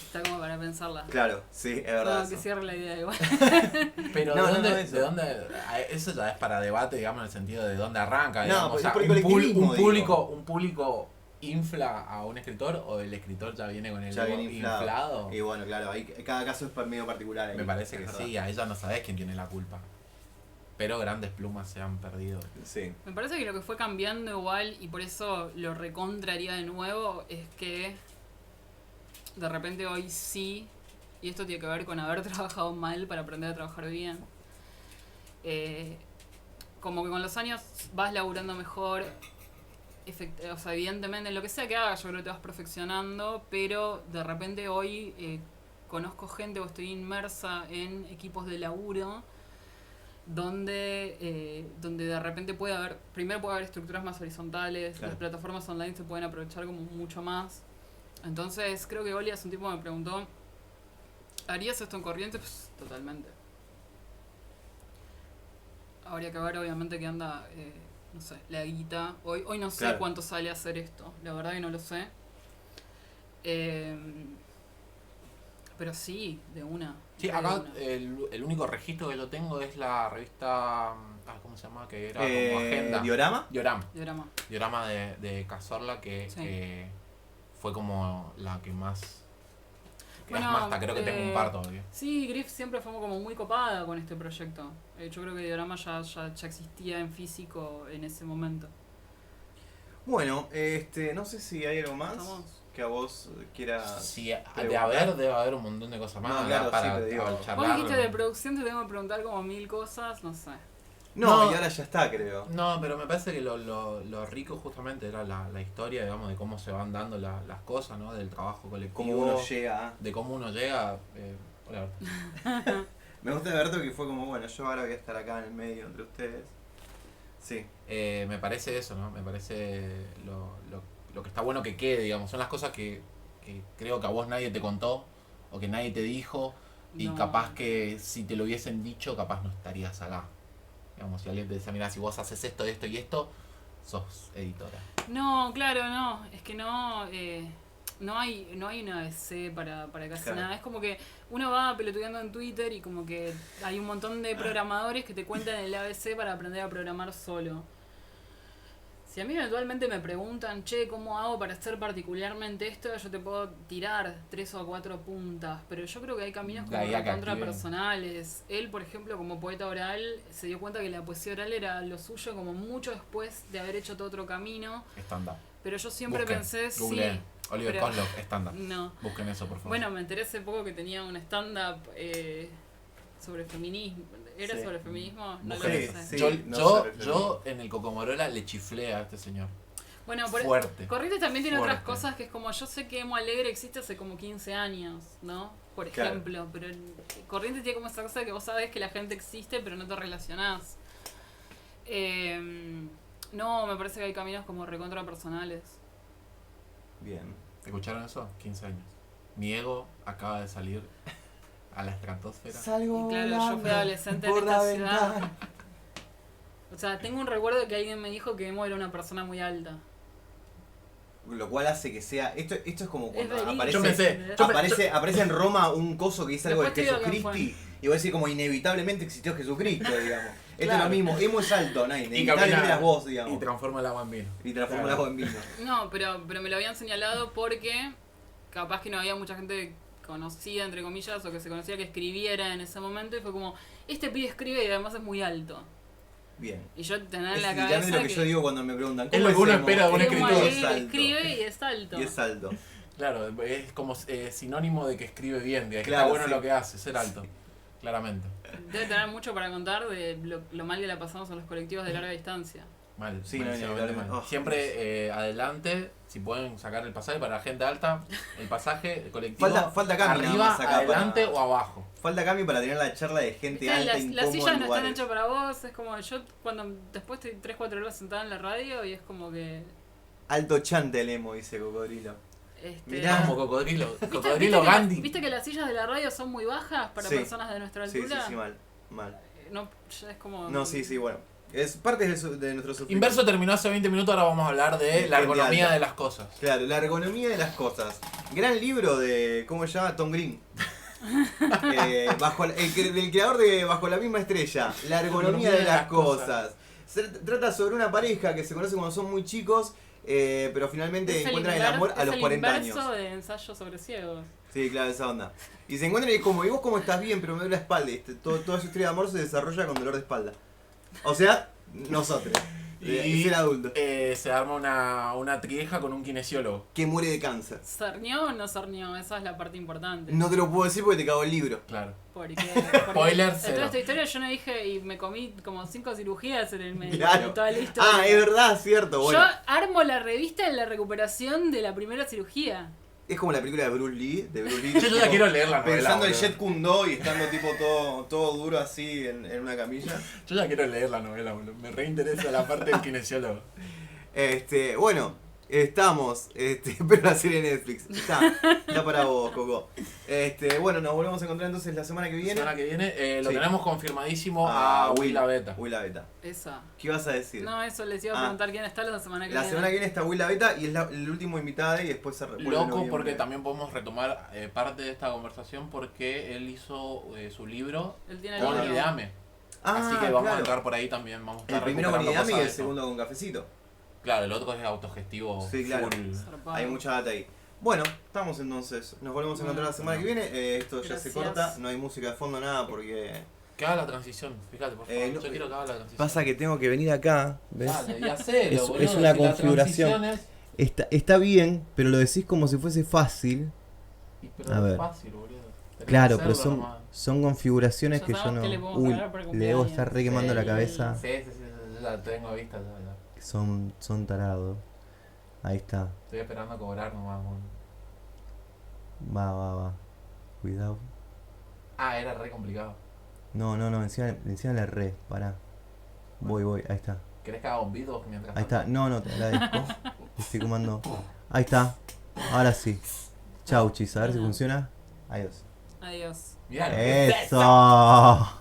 Speaker 2: Está como para pensarla.
Speaker 1: Claro, sí, es verdad.
Speaker 2: No, que
Speaker 1: eso.
Speaker 2: cierre la idea igual.
Speaker 3: Pero
Speaker 1: No,
Speaker 3: ¿de dónde? Eso ya es para debate, digamos, en el sentido de dónde arranca.
Speaker 1: No,
Speaker 3: Digamos.
Speaker 1: pues
Speaker 3: O sea,
Speaker 1: por el colectivismo,
Speaker 3: un público infla a un escritor, o el escritor ya viene con el
Speaker 1: Ya
Speaker 3: ego
Speaker 1: viene inflado. Y bueno, claro, cada caso es medio particular. Ahí,
Speaker 3: Me parece que
Speaker 1: es verdad.
Speaker 3: sí, a ella no sabes quién tiene la culpa. Pero grandes plumas se han perdido.
Speaker 1: Sí.
Speaker 2: Me parece que lo que fue cambiando igual, y por eso lo recontraría de nuevo, es que de repente hoy sí, y esto tiene que ver con haber trabajado mal para aprender a trabajar bien. Como que con los años vas laburando mejor, o sea, evidentemente en lo que sea que hagas, yo creo que te vas perfeccionando, pero de repente hoy conozco gente o estoy inmersa en equipos de laburo donde de repente puede haber estructuras más horizontales,
Speaker 1: Claro.
Speaker 2: las plataformas online se pueden aprovechar como mucho más. Entonces creo que Oli hace un tiempo me preguntó, ¿harías esto en Corrientes? Pues, totalmente. Habría que ver obviamente que anda, no sé, la guita. Hoy no sé
Speaker 1: Claro.
Speaker 2: cuánto sale a hacer esto, la verdad que no lo sé. Pero sí, de una.
Speaker 3: Sí,
Speaker 2: de
Speaker 3: acá
Speaker 2: una.
Speaker 3: el único registro que yo tengo es la revista, ¿cómo se llama? Que era como agenda.
Speaker 1: ¿Diorama?
Speaker 2: Diorama.
Speaker 3: Diorama de Cazorla, que fue como la que más...
Speaker 2: Bueno,
Speaker 3: es más, hasta creo que tengo un par todavía.
Speaker 2: Sí, Griff siempre fue como muy copada con este proyecto. Yo creo que Diorama ya existía en físico en ese momento.
Speaker 1: Bueno, no sé si hay algo más.
Speaker 2: ¿Estamos?
Speaker 1: que a vos quieras
Speaker 3: Sí, de
Speaker 1: preguntar?
Speaker 3: debe haber un montón de cosas más.
Speaker 1: No, claro,
Speaker 3: para
Speaker 1: sí, pero digo,
Speaker 2: Vos
Speaker 3: charlar.
Speaker 2: dijiste de producción, te tengo que preguntar como 1000 cosas, no sé.
Speaker 1: No,
Speaker 3: No.
Speaker 1: y ahora ya está, creo.
Speaker 3: No, pero me parece que lo rico justamente era la historia, digamos, de cómo se van dando las cosas, ¿no? Del trabajo colectivo.
Speaker 1: Cómo uno llega a...
Speaker 3: De cómo uno llega. Hola, Berto.
Speaker 1: Me gusta de Berto que fue como, bueno, yo ahora voy a estar acá en el medio entre ustedes. Sí.
Speaker 3: Me parece eso, ¿no? Me parece lo que está bueno que quede, digamos. Son las cosas que creo que a vos nadie te contó o que nadie te dijo y
Speaker 2: No.
Speaker 3: capaz que si te lo hubiesen dicho, capaz no estarías acá. Digamos, si alguien te decía, mira, si vos haces esto, esto y esto, sos editora.
Speaker 2: No, claro, no. Es que no. No hay una ABC para casi
Speaker 1: Claro.
Speaker 2: nada. Es como que uno va pelotudeando en Twitter y como que hay un montón de programadores que te cuentan el ABC para aprender a programar solo. Si a mí eventualmente me preguntan, che, ¿cómo hago para hacer particularmente esto? Yo te puedo tirar 3 o 4 puntas, pero yo creo que hay caminos como
Speaker 3: La IA que
Speaker 2: contra
Speaker 3: activen.
Speaker 2: personales. Él, por ejemplo, como poeta oral, se dio cuenta que la poesía oral era lo suyo como mucho después de haber hecho todo otro camino.
Speaker 3: Stand-up.
Speaker 2: Pero yo siempre
Speaker 3: Busquen,
Speaker 2: pensé,
Speaker 3: googleen.
Speaker 2: sí.
Speaker 3: Oliver
Speaker 2: pero-
Speaker 3: Kozlov, stand-up.
Speaker 2: No.
Speaker 3: Busquen eso, por favor.
Speaker 2: Bueno, me enteré hace poco que tenía un stand-up sobre feminismo. ¿Era
Speaker 1: Sí.
Speaker 2: sobre feminismo? No lo
Speaker 3: Mujeres.
Speaker 2: sé.
Speaker 1: Sí,
Speaker 3: yo,
Speaker 1: no
Speaker 3: yo,
Speaker 1: sabe el
Speaker 3: yo en el Cocomorola le chiflé a este señor.
Speaker 2: Bueno,
Speaker 3: Fuerte.
Speaker 2: Corrientes también tiene otras
Speaker 3: Fuerte.
Speaker 2: cosas que es como, yo sé que Emo Alegre existe hace como 15 años, ¿no? Por
Speaker 1: Claro.
Speaker 2: ejemplo, pero Corrientes tiene como esa cosa de que vos sabés que la gente existe, pero no te relacionás. No, me parece que hay caminos como recontra personales.
Speaker 1: Bien.
Speaker 3: ¿Escucharon eso? 15 años. Mi ego acaba de salir a la estratosfera.
Speaker 1: Salgo
Speaker 2: Y claro, yo fui
Speaker 1: volando
Speaker 2: adolescente en
Speaker 1: por
Speaker 2: esta
Speaker 1: la
Speaker 2: ciudad.
Speaker 1: ventana.
Speaker 2: O sea, tengo un recuerdo de que alguien me dijo que Emo era una persona muy alta.
Speaker 1: Lo cual hace que sea... Esto es como cuando
Speaker 2: verídico.
Speaker 1: aparece,
Speaker 3: Yo pensé,
Speaker 1: aparece en Roma un coso que dice algo de
Speaker 2: Después te digo quién
Speaker 1: Jesucristi y vos decís como inevitablemente existió Jesucristo, digamos. Esto es
Speaker 3: Claro.
Speaker 1: lo mismo. Emo es alto, ¿no?
Speaker 3: y
Speaker 1: Inevitablemente
Speaker 3: camina
Speaker 1: eras vos,
Speaker 3: y
Speaker 1: digamos.
Speaker 3: transforma el agua en vino.
Speaker 1: Y transforma el
Speaker 3: Claro.
Speaker 1: agua en vino.
Speaker 2: No, pero me lo habían señalado porque capaz que no había mucha gente conocida, entre comillas, o que se conocía que escribiera en ese momento y fue como, este pibe escribe y además es muy alto.
Speaker 1: Bien.
Speaker 2: Y yo tener
Speaker 1: Es
Speaker 2: en la
Speaker 1: literalmente
Speaker 2: cabeza
Speaker 1: lo que yo digo cuando me preguntan.
Speaker 3: Es lo que uno
Speaker 1: Emo?
Speaker 3: espera de un
Speaker 1: Es
Speaker 2: Emo
Speaker 3: escritor.
Speaker 2: Alegre
Speaker 1: alto.
Speaker 2: escribe y es alto.
Speaker 1: Y es alto.
Speaker 3: Claro, es como sinónimo de que escribe bien, de que
Speaker 1: Claro,
Speaker 3: está bueno
Speaker 1: sí.
Speaker 3: lo que hace, ser alto. Claramente.
Speaker 2: Debe tener mucho para contar de lo mal que la pasamos en los colectivos de larga distancia.
Speaker 3: Mal.
Speaker 1: Sí, no,
Speaker 3: malísimamente
Speaker 1: inevitablemente.
Speaker 3: mal.
Speaker 1: Oh,
Speaker 3: Siempre adelante, si pueden sacar el pasaje para la gente alta, el pasaje, el colectivo.
Speaker 1: Falta cambio nada
Speaker 3: arriba,
Speaker 1: más acá
Speaker 3: adelante
Speaker 1: para-
Speaker 3: o abajo.
Speaker 1: Falta cambio para tener la charla de gente
Speaker 2: Viste,
Speaker 1: alta,
Speaker 2: las
Speaker 1: incómoda
Speaker 2: sillas
Speaker 1: en
Speaker 2: no están
Speaker 1: lugares.
Speaker 2: hechas para vos, es como yo cuando después estoy 3-4 horas sentada en la radio y es como que...
Speaker 1: Alto chante el emo, dice Cocodrilo. Mirá.
Speaker 3: Como cocodrilo.
Speaker 2: ¿Viste
Speaker 3: Cocodrilo
Speaker 2: que
Speaker 3: Gandhi.
Speaker 2: ¿Viste que las sillas de la radio son muy bajas para
Speaker 1: Sí.
Speaker 2: personas de nuestra
Speaker 1: Sí,
Speaker 2: altura?
Speaker 1: sí, mal. Mal.
Speaker 2: No, ya es como...
Speaker 1: No, sí, bueno. Es parte de nuestro sufrimiento.
Speaker 3: Inverso terminó hace 20 minutos, ahora vamos a hablar de
Speaker 1: Gente
Speaker 3: la ergonomía
Speaker 1: alta.
Speaker 3: de las cosas.
Speaker 1: Claro, la ergonomía de las cosas. Gran libro de, ¿cómo se llama? Tom Green. Del creador de Bajo la misma estrella. La ergonomía de las cosas. Se trata sobre una pareja que se conoce cuando son muy chicos, pero finalmente
Speaker 2: Es
Speaker 1: encuentran el amor a los 40
Speaker 2: Es el
Speaker 1: años.
Speaker 2: inverso de ensayo sobre ciegos.
Speaker 1: Sí, claro, esa onda. Y se encuentran y es como, ¿y vos cómo estás bien? Pero me duele la espalda. Y toda su historia de amor se desarrolla con dolor de espalda. O sea, nosotros. Y ser adulto.
Speaker 3: Se arma una trieja con un kinesiólogo.
Speaker 1: Que muere de cáncer.
Speaker 2: ¿Cernió o no cernió? Esa es la parte importante.
Speaker 1: No te lo puedo decir porque te cago el libro.
Speaker 3: Claro.
Speaker 2: Porque
Speaker 3: Spoiler
Speaker 2: en
Speaker 3: cero.
Speaker 2: toda esta historia yo no dije y me comí como 5 cirugías en el medio
Speaker 1: Claro.
Speaker 2: de toda la historia.
Speaker 1: Ah, es verdad, cierto. Bueno,
Speaker 2: Yo armo la revista en la recuperación de la primera cirugía.
Speaker 1: es como la película de Bruce Lee.
Speaker 3: Yo ya
Speaker 1: tipo,
Speaker 3: quiero leer la novela.
Speaker 1: Pensando en
Speaker 3: boludo.
Speaker 1: Jet Kundo y estando tipo todo duro así en una camilla.
Speaker 3: Yo ya quiero leer la novela, boludo. Me reinteresa la parte del kinesiólogo.
Speaker 1: Bueno, estamos, pero la serie de Netflix. Está para vos, Coco. Bueno, nos volvemos a encontrar entonces la semana que
Speaker 3: La
Speaker 1: viene.
Speaker 3: semana que viene lo
Speaker 1: Sí.
Speaker 3: tenemos confirmadísimo a Willa Beta.
Speaker 1: Willa Beta.
Speaker 2: Esa.
Speaker 1: ¿Qué ibas a decir?
Speaker 2: No, eso les iba a preguntar quién está la semana que
Speaker 1: La
Speaker 2: viene.
Speaker 1: semana que viene está Willa Beta y es el último invitado y después se vuelve
Speaker 3: Loco
Speaker 1: noviembre.
Speaker 3: porque también podemos retomar parte de esta conversación porque él hizo su libro
Speaker 2: Él tiene
Speaker 3: con
Speaker 2: libro.
Speaker 3: Ideame.
Speaker 1: Ah,
Speaker 3: Así que vamos
Speaker 1: claro.
Speaker 3: a entrar por ahí también. Vamos a estar
Speaker 1: El primero con
Speaker 3: recuperando
Speaker 1: Idami y
Speaker 3: cosas
Speaker 1: el
Speaker 3: de eso.
Speaker 1: segundo con Cafecito.
Speaker 3: Claro, el otro es autogestivo.
Speaker 1: Sí, claro.
Speaker 3: Full.
Speaker 2: Zarpado.
Speaker 1: Hay mucha data ahí. Bueno, estamos entonces. Nos volvemos a encontrar la semana que viene. Esto ya se
Speaker 2: Gracias.
Speaker 1: corta. No hay música de fondo, nada, porque...
Speaker 3: Que haga la transición, fíjate, por favor.
Speaker 1: no,
Speaker 3: Yo quiero que haga la transición.
Speaker 1: Pasa que tengo que venir acá, ¿ves?
Speaker 3: Dale, y hacelo,
Speaker 1: Es-
Speaker 3: boludo.
Speaker 1: es una
Speaker 3: Si la
Speaker 1: configuración.
Speaker 3: transición es
Speaker 1: Está bien, pero lo decís como si fuese fácil.
Speaker 3: Pero
Speaker 1: A
Speaker 3: es
Speaker 1: ver.
Speaker 3: fácil, boludo. Tenés
Speaker 1: Claro,
Speaker 3: que
Speaker 1: pero
Speaker 3: hacerlo
Speaker 1: son,
Speaker 3: nomás.
Speaker 1: son configuraciones
Speaker 2: Ya
Speaker 1: que yo
Speaker 2: sabemos
Speaker 1: no...
Speaker 2: que le podemos
Speaker 1: Uy,
Speaker 2: regalar para
Speaker 1: le debo
Speaker 2: cumpleaños.
Speaker 1: estar re quemando la
Speaker 3: Sí,
Speaker 1: cabeza.
Speaker 3: Sí, ya la tengo vista. Ya.
Speaker 1: Son tarados. Ahí está.
Speaker 3: Estoy esperando a cobrar nomás, boludo.
Speaker 1: Va. Cuidado.
Speaker 3: Ah, era re complicado.
Speaker 1: No, encima le re, pará. Voy, ahí está.
Speaker 3: ¿Querés que haga un beatbox mientras
Speaker 1: Ahí está,
Speaker 3: tanto?
Speaker 1: no, te agradezco. Estoy comando. Ahí está. Ahora sí. Chau, chis, a ver si funciona. Adiós.
Speaker 2: Adiós.
Speaker 3: Mirá, ¿qué es
Speaker 1: ¡Eso!